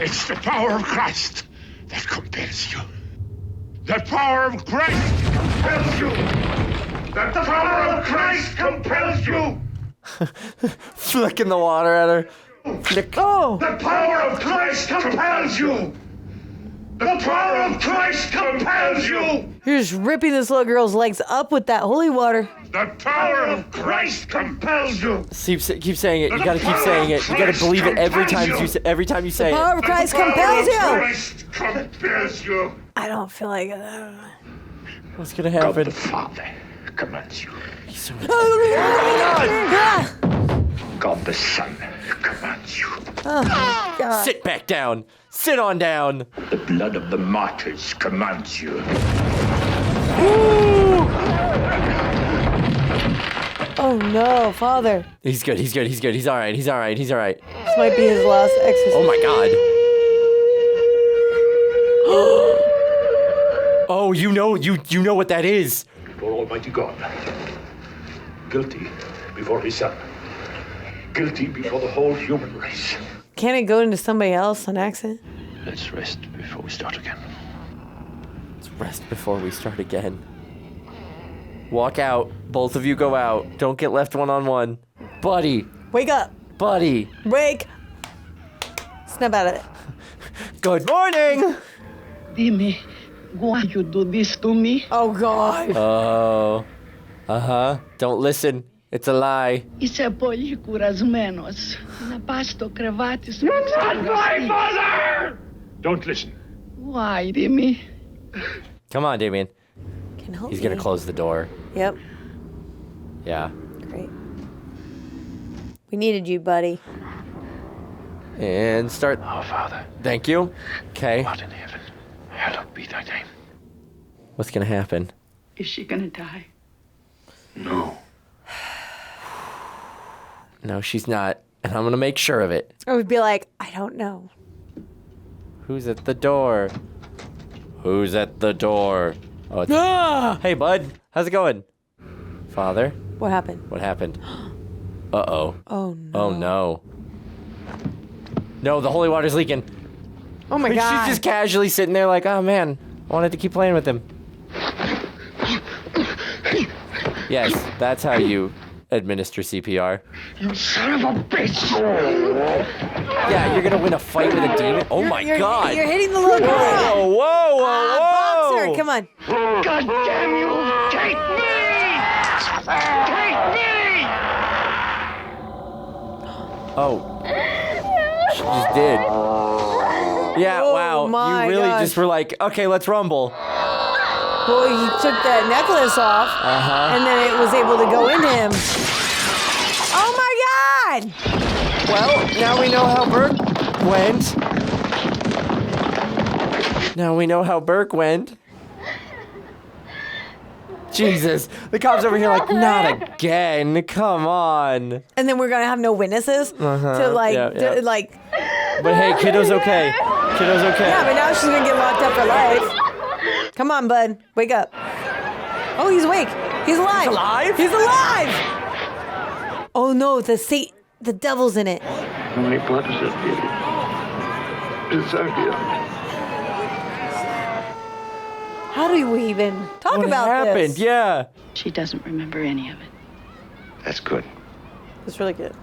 It's the power of Christ that compels you. The power of Christ compels you. The power of Christ compels you. Flicking the water at her. Flick. Oh! The power of Christ compels you. The power of Christ compels you. You're just ripping this little girl's legs up with that holy water. The power of Christ compels you. Keep saying it. You gotta keep saying it. You gotta believe it every time you say it. Power of Christ compels you! Christ compels you. I don't feel like it. What's gonna happen? God the Father commands you. God the Son commands you. Oh, God. Sit back down. Sit on down. The blood of the martyrs commands you. Oh no, Father. He's good. He's good. He's good. He's all right. He's all right. He's all right. This might be his last exorcism. Oh my God. Oh, you know what that is. Before Almighty God, guilty before His Son, guilty before the whole human race. Can it go into somebody else on accident? Let's rest before we start again. Let's rest before we start again. Walk out. Both of you go out. Don't get left one-on-one. Buddy. Wake up. Buddy. Wake. Snap out of it. Good morning. Dime, why you do this to me? Oh, God. Oh. Uh-huh. Don't listen. It's a lie. Isso é polícuras menos. Na pasto crevatis. You're not my mother! Don't listen. Why, Dime? Come on, Damien. Can help He's gonna me. close the door. Yep. Yeah. Great. We needed you, buddy. And start. Our Father, Thank you. Okay. art in heaven, hallowed be thy name. What's gonna happen? Is she gonna die? No. No, she's not. And I'm gonna make sure of it. I would be like, I don't know. Who's at the door? Who's at the door? Oh, it's... Hey, bud. How's it going? Father? What happened? What happened? Uh-oh. Oh, no. Oh, no. No, the holy water's leaking. Oh, my God. She's just casually sitting there like, oh, man. I wanted to keep playing with him. Yes, that's how you administer CPR. You son of a bitch! Yeah, you're gonna win a fight with a demon? Oh, my God. You're hitting the little girl. Whoa, whoa, whoa, whoa. Boxer, come on. God damn you! Take me! Take me! Oh. She just did. Yeah, Oh, wow. my You really gosh. just were like, okay, let's rumble. Boy, he took that necklace off, Uh-huh. and then it was able to go into him. Oh, my God! Well, now we know how Burke went. Now we know how Burke went. Jesus. The cop's over here like, not again. Come on. And then we're going to have no witnesses to like, But hey, kiddo's okay. Kiddo's okay. Yeah, but now she's going to get locked up for life. Come on, bud. Wake up. Oh, he's awake. He's alive. He's alive? He's alive. Oh no, the devil's in it. How many parts is that, baby? It's our deal. How do we even talk about happened? this? Yeah. She doesn't remember any of it. That's good. It's really good.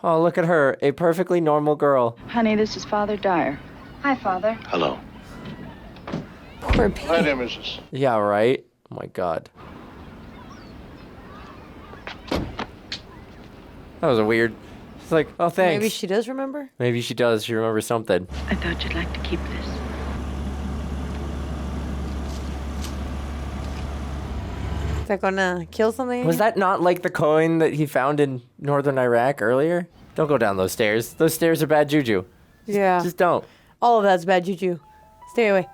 Oh, look at her. A perfectly normal girl. Honey, this is Father Dyer. Hi, Father. Hello. Poor Pete. Hi there, Mrs. Yeah, right? Oh my God. That was a weird. It's like, oh, thanks. Maybe she does remember? Maybe she does. She remembers something. I thought you'd like to keep this. Is that gonna kill something? Was that not like the coin that he found in northern Iraq earlier? Don't go down those stairs. Those stairs are bad juju. Yeah. Just don't. All of that's bad juju. Stay away.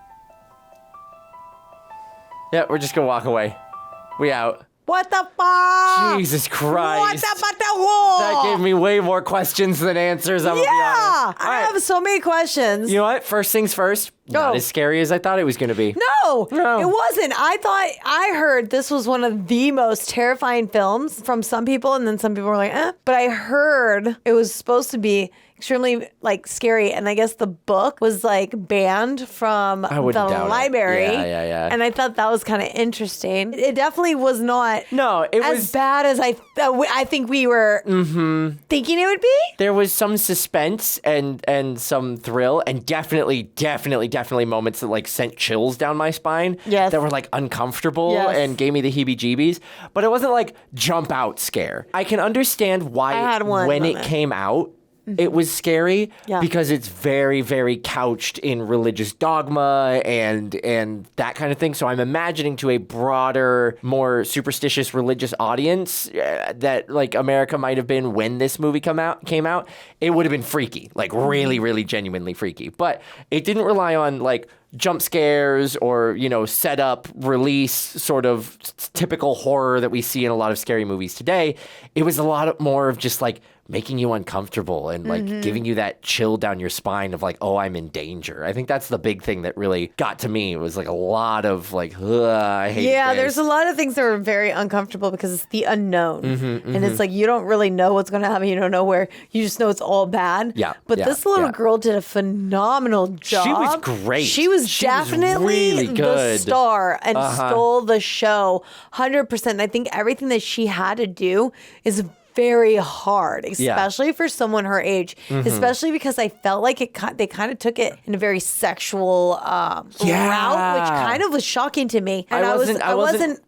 Yeah, we're just gonna walk away. We out. What the fuck? Jesus Christ. What the whoa? That gave me way more questions than answers, I'm gonna be honest. I have so many questions. You know what? First things first. Not as scary as I thought it was gonna be. No, it wasn't. I heard this was one of the most terrifying films from some people, and then some people were like, eh. But I heard it was supposed to be extremely like scary, and I guess the book was like banned from the library. Yeah. And I thought that was kind of interesting. It definitely was not as bad as I think we were thinking it would be. There was some suspense and some thrill, and definitely moments that like sent chills down my spine. Yes. That were like uncomfortable and gave me the heebie-jeebies. But it wasn't like jump out scare. I can understand why when it came out, it was scary because it's very, very couched in religious dogma and that kind of thing. So I'm imagining to a broader, more superstitious religious audience that like America might have been when this movie came out, it would have been freaky, like really, really genuinely freaky. But it didn't rely on like jump scares or, set up, release sort of typical horror that we see in a lot of scary movies today. It was a lot more of just like making you uncomfortable and like giving you that chill down your spine of like, oh, I'm in danger. I think that's the big thing that really got to me. It was like a lot of like, I hate this. There's a lot of things that were very uncomfortable because it's the unknown. And it's like you don't really know what's going to happen. You don't know where. You just know it's all bad. Yeah. But this little girl did a phenomenal job. She was great. She was definitely really the good. star and stole the show 100%. I think everything that she had to do is very hard, especially for someone her age, especially because I felt like they kind of took it in a very sexual route, which kind of was shocking to me. And I wasn't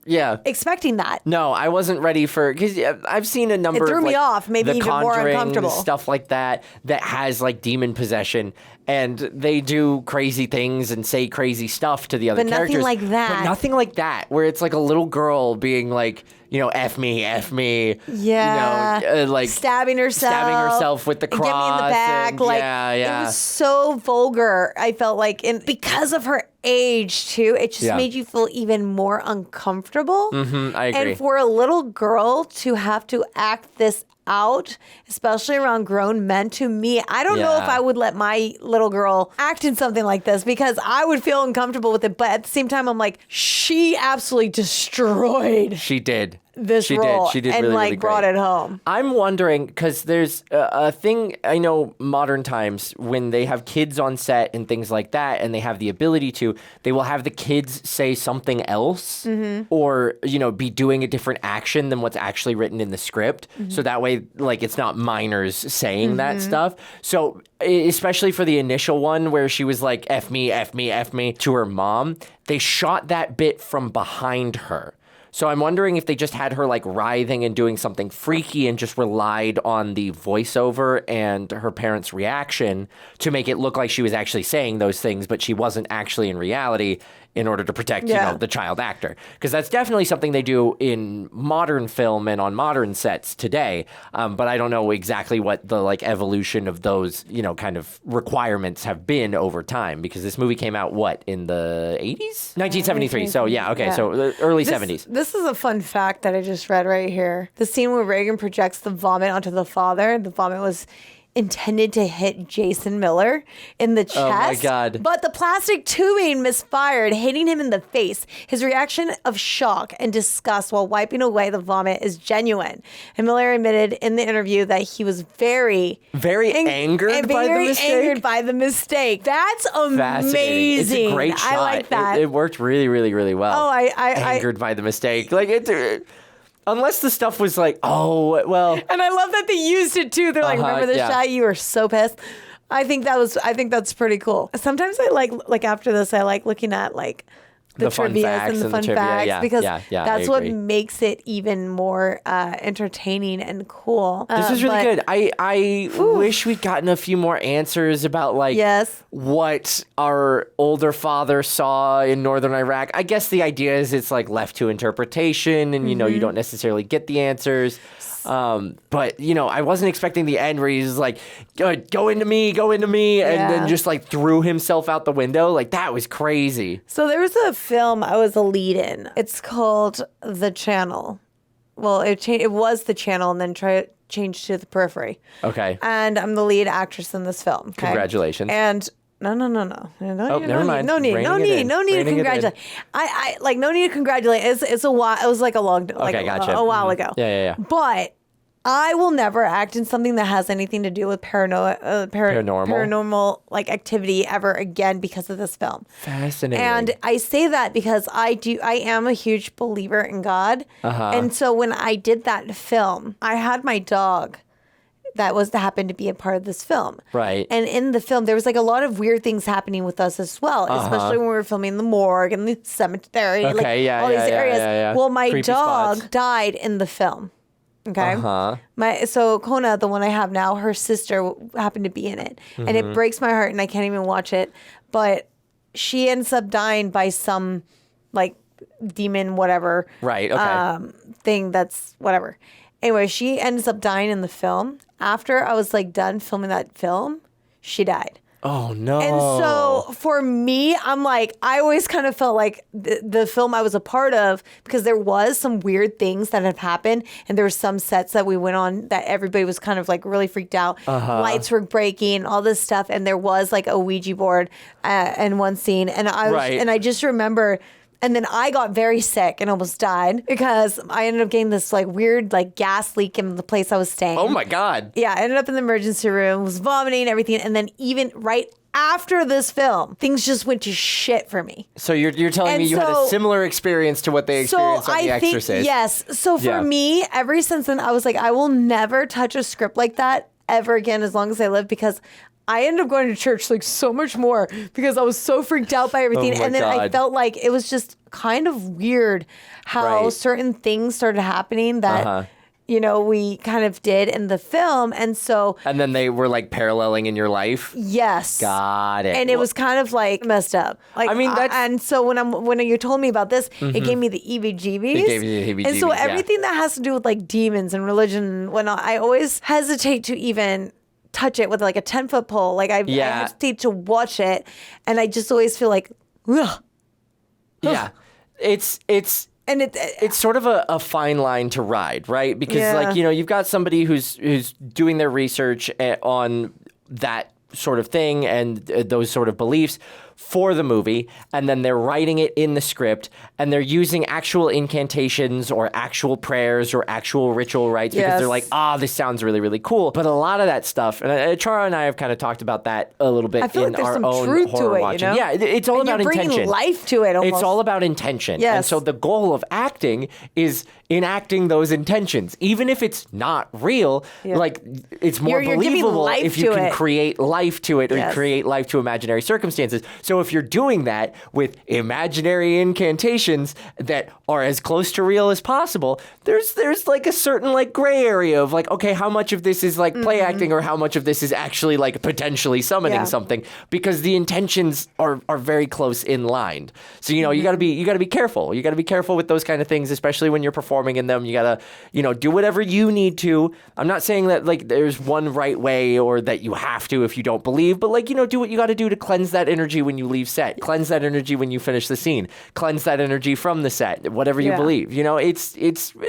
expecting that. No, I wasn't ready for, because I've seen a number of It threw me off, maybe The even more Conjuring, uncomfortable. stuff like that has like demon possession. And they do crazy things and say crazy stuff to the other characters. But nothing like that. But nothing like that, where it's like a little girl being like, F me. Yeah. Like stabbing herself with the cross. And get me in the back. It was so vulgar, I felt like. And because of her age, too, it just made you feel even more uncomfortable. I agree. And for a little girl to have to act this out, especially around grown men, to me, I don't know if I would let my little girl act in something like this because I would feel uncomfortable with it. But at the same time, I'm like, she absolutely destroyed. She did. This role She did and really, like really brought great. it home. I'm wondering because there's a thing I know modern times when they have kids on set and things like that, and they have the ability to, they will have the kids say something else or be doing a different action than what's actually written in the script. So that way, like it's not minors saying that stuff. So especially for the initial one where she was like F me to her mom, they shot that bit from behind her. So I'm wondering if they just had her like writhing and doing something freaky and just relied on the voiceover and her parents' reaction to make it look like she was actually saying those things, but she wasn't actually in reality. in order to protect, the child actor. Because that's definitely something they do in modern film and on modern sets today. But I don't know exactly what the evolution of those, kind of requirements have been over time. Because this movie came out, in the 80s? 1973. So, so the early 70s. This is a fun fact that I just read right here. The scene where Reagan projects the vomit onto the father, the vomit was intended to hit Jason Miller in the chest. Oh my God. But the plastic tubing misfired, hitting him in the face. His reaction of shock and disgust while wiping away the vomit is genuine. And Miller admitted in the interview that he was very angered by the mistake. That's amazing. It's a great shot. I like that. It worked really, really, really well. Oh, angered by the mistake. Unless the stuff was and I love that they used it too. They're remember this shot? You were so pissed. I think that's pretty cool. Sometimes I like after this, I like looking at the trivia and the fun facts because that's what makes it even more entertaining and cool. This is really good. I wish we'd gotten a few more answers about what our older father saw in northern Iraq. I guess the idea is it's left to interpretation and you don't necessarily get the answers. But I wasn't expecting the end where he's go into me, and then just threw himself out the window. That was crazy. So there was a film I was a lead in. It's called The Channel. Well, it was The Channel and then changed to The Periphery. Okay. And I'm the lead actress in this film. Okay? Congratulations. And no. Never mind. No need to congratulate. I no need to congratulate. It's a while. It was a long, gotcha. a while ago. Yeah. But I will never act in something that has anything to do with paranormal activity ever again because of this film. Fascinating. And I say that because I am a huge believer in God. And so when I did that film, I had my dog that happened to be a part of this film. Right. And in the film, there was a lot of weird things happening with us as well, especially when we were filming the morgue and the cemetery, all these areas. Yeah. Well, my Creepy dog spots. died in the film. Okay. So Kona, the one I have now, her sister happened to be in it, and it breaks my heart, and I can't even watch it. But she ends up dying by some demon, whatever. Right. Okay. Thing that's whatever. Anyway, she ends up dying in the film. After I was done filming that film, she died. Oh, no. And so for me, I'm I always kind of felt like the film I was a part of, because there was some weird things that have happened. And there were some sets that we went on that everybody was kind of really freaked out. Lights were breaking, all this stuff. And there was a Ouija board in one scene. And I just remember. And then I got very sick and almost died because I ended up getting this weird gas leak in the place I was staying. Oh my God. Yeah, I ended up in the emergency room, was vomiting and everything. And then even right after this film, things just went to shit for me. So you're telling me you had a similar experience to what they experienced on The Exorcist. Yes. So for me, ever since then, I was I will never touch a script like that ever again as long as I live, because I ended up going to church so much more because I was so freaked out by everything. And then I felt it was just kind of weird how certain things started happening that, we kind of did in the film. And so. And then they were paralleling in your life? Yes. Got it. And it was kind of messed up. And so when you told me about this, it gave me the EBGBs. It gave you the EBGBs. And so everything that has to do with demons and religion and whatnot, I always hesitate to even touch it with a 10-foot pole. I hesitate to watch it, and I just always feel ugh. Yeah, it's sort of a fine line to ride, right? Because you've got somebody who's doing their research on that sort of thing and those sort of beliefs for the movie, and then they're writing it in the script, and they're using actual incantations or actual prayers or actual ritual rites because they're this sounds really, really cool. But a lot of that stuff, and Chara and I have kind of talked about that a little bit in our own horror watching. Yeah, it's all about intention. Bringing life to it almost. It's all about intention. Yes. And so the goal of acting is enacting those intentions. Even if it's not real, it's more believable if you can create life to it or create life to imaginary circumstances. So if you're doing that with imaginary incantations that are as close to real as possible, there's like a certain like gray area of like, okay, how much of this is like play acting or how much of this is actually like potentially summoning something, because the intentions are very close in line. So, you gotta be careful. You gotta be careful with those kind of things, especially when you're performing in them. You gotta, do whatever you need to. I'm not saying that like there's one right way or that you have to if you don't believe, but like, do what you gotta do to cleanse that energy when you leave set, cleanse that energy when you finish the scene, cleanse that energy from the set, whatever you believe. It's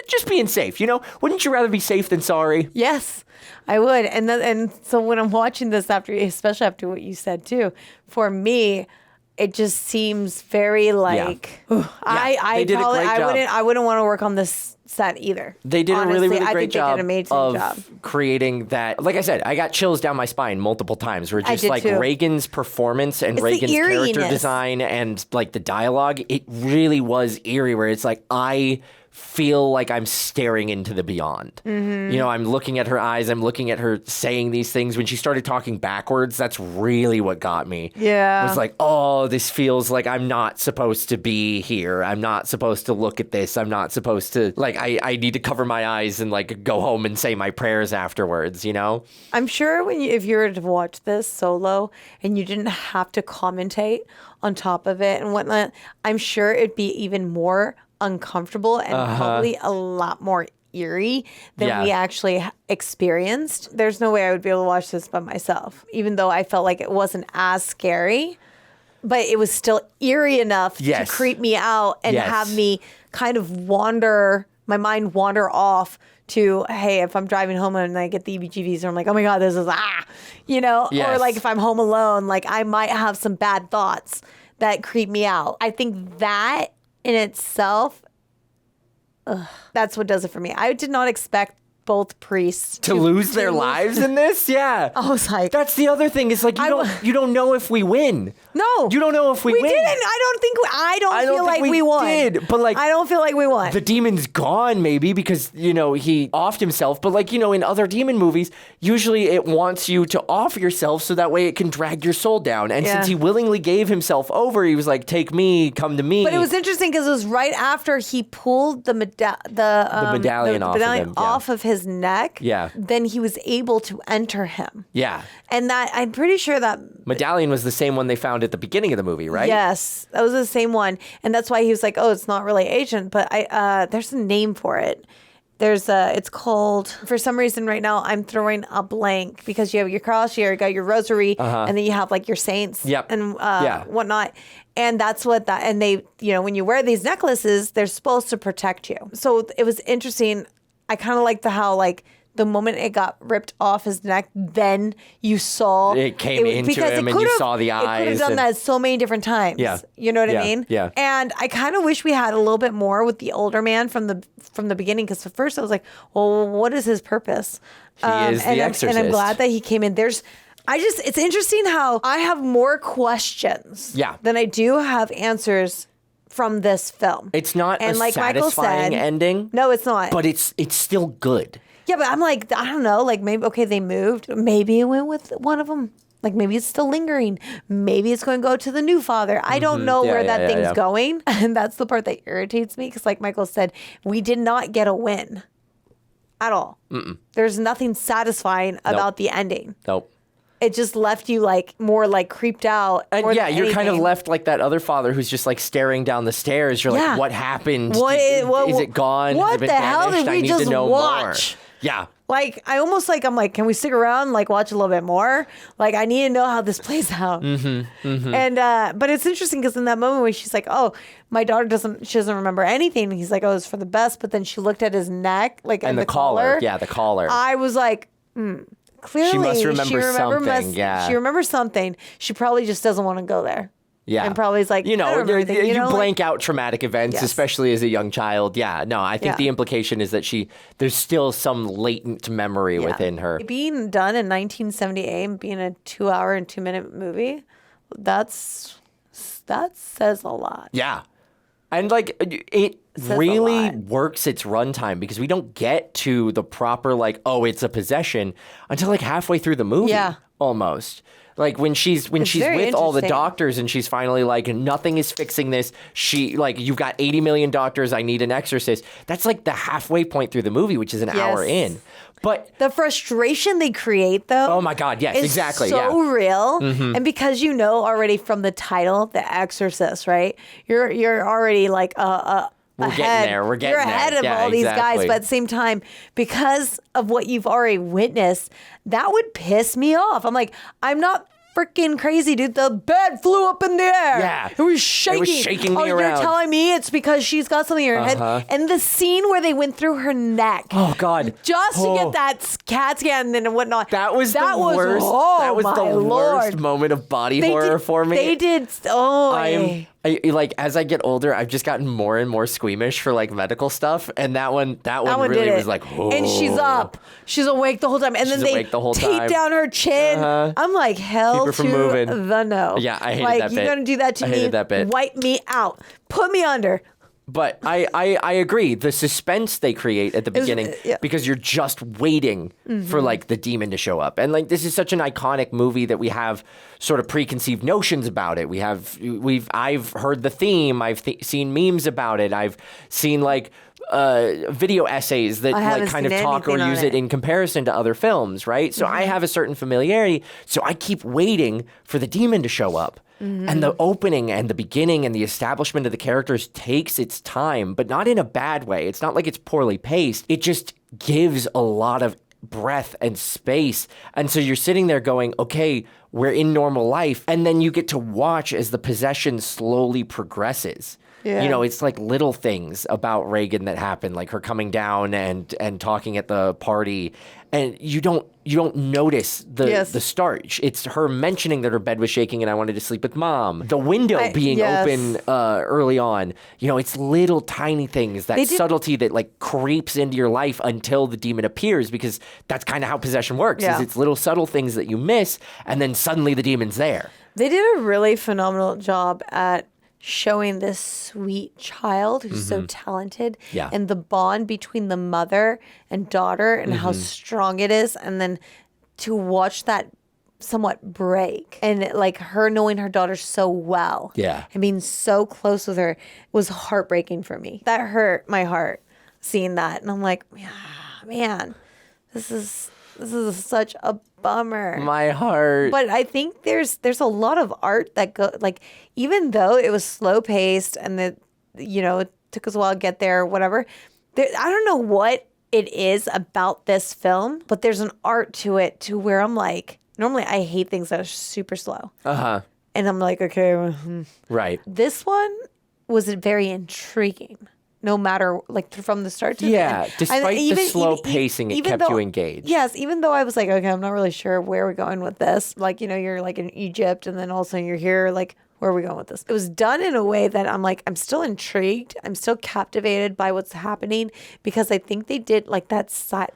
just being safe. Wouldn't you rather be safe than sorry? Yes, I would. And so when I'm watching this especially after what you said too, for me, it just seems very like they did a great job. I wouldn't want to work on this set either. They did a really, really great job of creating that. Like I said, I got chills down my spine multiple times. Where just like too. Reagan's performance and It's Reagan's the character eeriness. design and like the dialogue, it really was eerie. Where it's like I feel like I'm staring into the beyond. I'm looking at her eyes. I'm looking at her saying these things. When she started talking backwards, that's really what got me. Yeah. It was like, oh, this feels like I'm not supposed to be here. I'm not supposed to look at this. I'm not supposed to, like, I need to cover my eyes and, like, go home and say my prayers afterwards, I'm sure if you were to watch this solo and you didn't have to commentate on top of it and whatnot, I'm sure it'd be even more uncomfortable and probably a lot more eerie than we actually experienced. There's no way I would be able to watch this by myself, even though I felt like it wasn't as scary, but it was still eerie enough to creep me out and have me kind of my mind wander off to, hey, if I'm driving home and I get the EBGVs and I'm like, oh my God, this is, or like if I'm home alone, like I might have some bad thoughts that creep me out. I think that in itself, that's what does it for me. I did not expect both priests to lose their lives in this. Yeah, I was like, that's the other thing. Is like you don't know if we win. No, you don't know if we win. Didn't. I don't feel like we won. Did, but like I don't feel like we won. The demon's gone, maybe because he offed himself. But like in other demon movies, usually it wants you to off yourself so that way it can drag your soul down. And since he willingly gave himself over, he was like, "Take me, come to me." But it was interesting because it was right after he pulled the medallion off of his neck. Yeah. Then he was able to enter him. Yeah. And that I'm pretty sure that medallion was the same one they found at the beginning of the movie, right? Yes, that was the same one, and that's why he was like, "Oh, it's not really ancient," but there's a name for it. It's called, for some reason right now I'm throwing a blank because you have your cross, you got your rosary, and then you have like your saints and whatnot. And that's what and they, when you wear these necklaces, they're supposed to protect you. So it was interesting. I kind of liked how like the moment it got ripped off his neck, then you saw it came into him and you saw the eyes. It could have done that so many different times. Yeah. You know what I mean? Yeah. And I kind of wish we had a little bit more with the older man from the beginning, because at first I was like, well, what is his purpose? He is the exorcist. And I'm glad that he came in. It's interesting how I have more questions than I do have answers from this film. It's not a like satisfying ending. No, it's not. But it's still good. Yeah, but I'm like, I don't know, like maybe, okay, they moved. Maybe it went with one of them. Like maybe it's still lingering. Maybe it's going to go to the new father. I don't know where that thing's going. And that's the part that irritates me, because like Michael said, we did not get a win at all. There's nothing satisfying about the ending. Nope. It just left you like more like creeped out. And you're kind of left like that other father who's just like staring down the stairs. You're like, what happened? Is it gone? What the hell did we just watch? More. Yeah. Like, I'm like, can we stick around, like, watch a little bit more? Like, I need to know how this plays out. And, but it's interesting because in that moment where she's like, oh, my daughter doesn't remember anything. And he's like, oh, it's for the best. But then she looked at his neck, like, and the collar. Yeah, the collar. I was like, clearly she must remember something. She remembers something. She probably just doesn't want to go there. Yeah. And probably is like, you blank like, out traumatic events, especially as a young child. Yeah. No, I think the implication is that there's still some latent memory within her. Being done in 1978 and being a 2-hour and 2-minute movie, that says a lot. Yeah. And like it really works its runtime, because we don't get to the proper like, oh, it's a possession until like halfway through the movie. Yeah. almost. Like when she's with all the doctors and she's finally like, nothing is fixing this. She like, you've got 80 million doctors. I need an exorcist. That's like the halfway point through the movie, which is an hour in. But the frustration they create, though. Oh my God! Yes, is exactly. So real, Mm-hmm. and because you know already from the title, The Exorcist, right? You're already like We're ahead. getting there. We're getting You're there. ahead of Yeah, all these guys, exactly. but at the same time, because of what you've already witnessed, that would piss me off. I'm like, I'm not freaking crazy, dude. The bed flew up in the air. Yeah. It was shaking. It was shaking me You're around. telling me it's because she's got something in her head. And the scene where they went through her neck. Oh, God. Just to get that CAT scan and whatnot. That was the worst. Oh, that was my the Lord. worst moment of body horror for me. They did. Oh, I like as I get older, I've just gotten more and more squeamish for like medical stuff, and that one really was like, oh. And she's up, she's awake the whole time, and She's then they awake the whole tape time. down her chin. I'm like, hell Keep her from to moving. the no. Yeah, I hated like, that bit. You're gonna do that to I me? hated that bit. Wipe me out. Put me under. But I agree. The suspense they create at the beginning, because you're just waiting for like the demon to show up. And like this is such an iconic movie that we have sort of preconceived notions about it. I've heard the theme. I've seen memes about it. I've seen like video essays that like kind of talk or use it in comparison to other films, right? So I have a certain familiarity. So I keep waiting for the demon to show up. And the opening and the beginning and the establishment of the characters takes its time, but not in a bad way. It's not like it's poorly paced. It just gives a lot of breath and space. And so you're sitting there going, okay, we're in normal life. And then you get to watch as the possession slowly progresses. Yeah. You know, it's like little things about Reagan that happen, like her coming down and talking at the party, and you don't notice the start. It's her mentioning that her bed was shaking and I wanted to sleep with mom. The window being open early on. You know, it's little tiny things, that subtlety that like creeps into your life until the demon appears, because that's kind of how possession works. Is it's little subtle things that you miss, and then suddenly the demon's there. They did a really phenomenal job at showing this sweet child who's so talented, and the bond between the mother and daughter and how strong it is, and then to watch that somewhat break, and like her knowing her daughter so well, and being so close with her was heartbreaking for me. That hurt my heart seeing that, and I'm like, man, this is such a bummer. My heart. But I think there's a lot of art that like, even though it was slow paced and it took us a while to get there or whatever, I don't know what it is about this film, but there's an art to it to where I'm like, normally I hate things that are super slow. And I'm like, okay. Right. This one was very intriguing. No matter, like, from the start to the end. Despite the slow pacing, it kept you engaged. Yes, even though I was like, okay, I'm not really sure where we're going with this. Like, you're like in Egypt, and then all of a sudden you're here, like, where are we going with this? It was done in a way that I'm like, I'm still intrigued. I'm still captivated by what's happening, because I think they did, like, that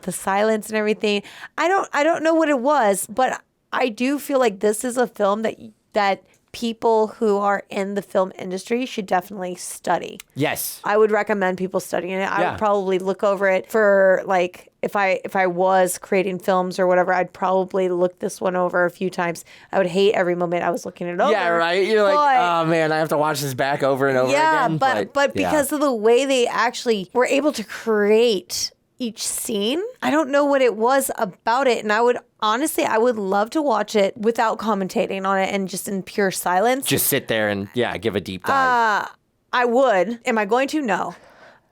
the silence and everything. I don't know what it was, but I do feel like this is a film that people who are in the film industry should definitely study. Yes. I would recommend people studying it. I would probably look over it for, like, if I was creating films or whatever, I'd probably look this one over a few times. I would hate every moment I was looking it over. Yeah, right. You're like, oh man, I have to watch this back over and over again. But because of the way they actually were able to create each scene, I don't know what it was about it. And I would love to watch it without commentating on it and just in pure silence. Just sit there and give a deep dive. I would. Am I going to? No.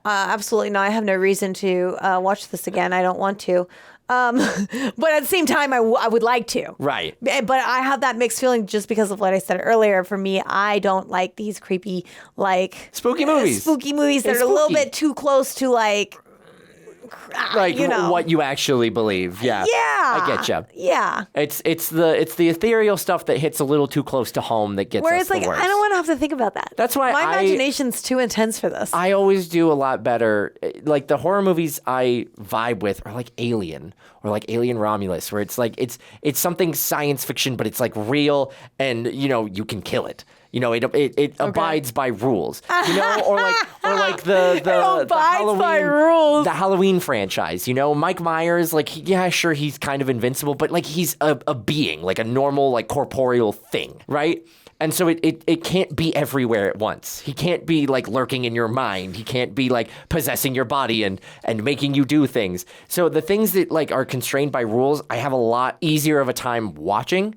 Absolutely not. I have no reason to watch this again. I don't want to. But at the same time, I would like to. Right. But I have that mixed feeling just because of what I said earlier. For me, I don't like these creepy, like... Spooky movies. That are a little bit too close to, like what you actually believe. Yeah. I get you. Yeah. It's the ethereal stuff that hits a little too close to home that gets Where us it's like, the worst. I don't want to have to think about that. That's why my imagination's too intense for this. I always do a lot better. Like the horror movies I vibe with are like Alien or like Alien Romulus, where it's like it's something science fiction, but it's like real, and you can kill it. You know, it abides by rules. You know, or like the abides by rules. The Halloween franchise. You know, Mike Myers, like sure he's kind of invincible, but like he's a being, like a normal like corporeal thing, right? And so it can't be everywhere at once. He can't be like lurking in your mind. He can't be like possessing your body and making you do things. So the things that like are constrained by rules, I have a lot easier of a time watching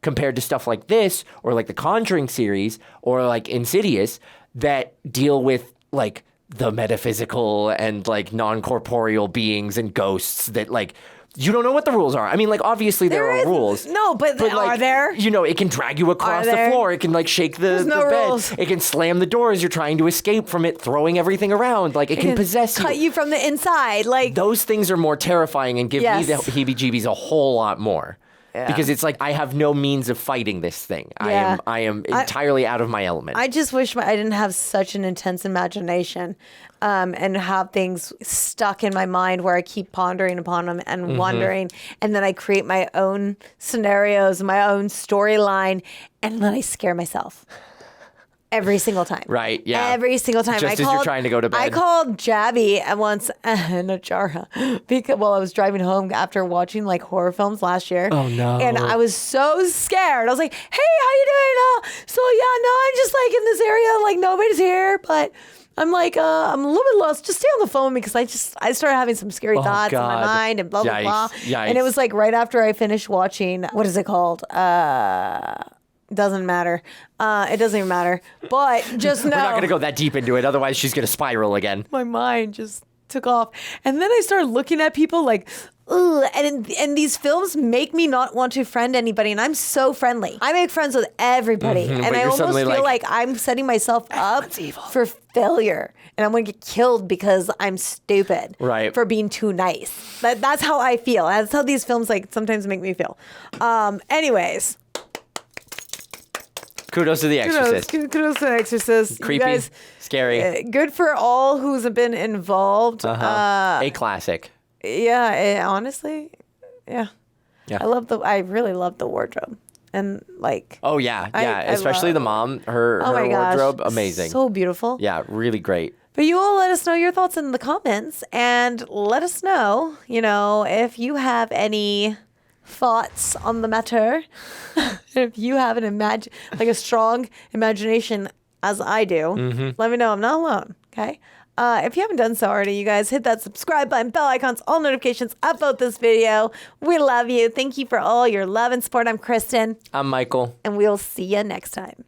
compared to stuff like this or like the Conjuring series or like Insidious that deal with like the metaphysical and like non-corporeal beings and ghosts that like you don't know what the rules are. I mean, like, obviously there are rules. No, but like, are there? You know, it can drag you across the floor. It can, like, shake the bed. Rules. It can slam the door as you're trying to escape from it, throwing everything around. Like, it can possess you. Cut you from the inside. Like those things are more terrifying and give me the heebie-jeebies a whole lot more. Yeah. Because it's like I have no means of fighting this thing. Yeah. I am entirely out of my element. I just wish I didn't have such an intense imagination and have things stuck in my mind where I keep pondering upon them and wondering. And then I create my own scenarios, my own storyline, and then I scare myself. Every single time. Right, yeah. Every single time. Just as you're trying to go to bed. I called Jabby once, Najara, because I was driving home after watching like horror films last year. Oh, no. And I was so scared. I was like, hey, how you doing? I'm just like in this area, like nobody's here, but I'm like, I'm a little bit lost. Just stay on the phone because I started having some scary thoughts in my mind and blah, blah, blah. Yikes. And it was like right after I finished watching, what is it called? Doesn't matter. It doesn't even matter. But just know. We're not going to go that deep into it. Otherwise, she's going to spiral again. My mind just took off. And then I started looking at people like, ugh. And these films make me not want to friend anybody. And I'm so friendly. I make friends with everybody. And I almost feel like I'm setting myself up for failure. And I'm going to get killed because I'm stupid. Right. For being too nice. That's how I feel. That's how these films like sometimes make me feel. Anyways. Kudos to The Exorcist. Kudos to The Exorcist. Creepy, you guys, scary. Good for all who's been involved. A classic. Yeah, honestly, yeah. I really love the wardrobe. And like. Oh, yeah. Especially the mom. Her wardrobe, amazing. So beautiful. Yeah, really great. But you all let us know your thoughts in the comments and let us know, if you have any thoughts on the matter. If you have a strong imagination as I do, let me know. I'm not alone. Okay. If you haven't done so already, you guys hit that subscribe button, bell icons, all notifications, upvote this video. We love you. Thank you for all your love and support. I'm Kristen. I'm Michael. And we'll see you next time.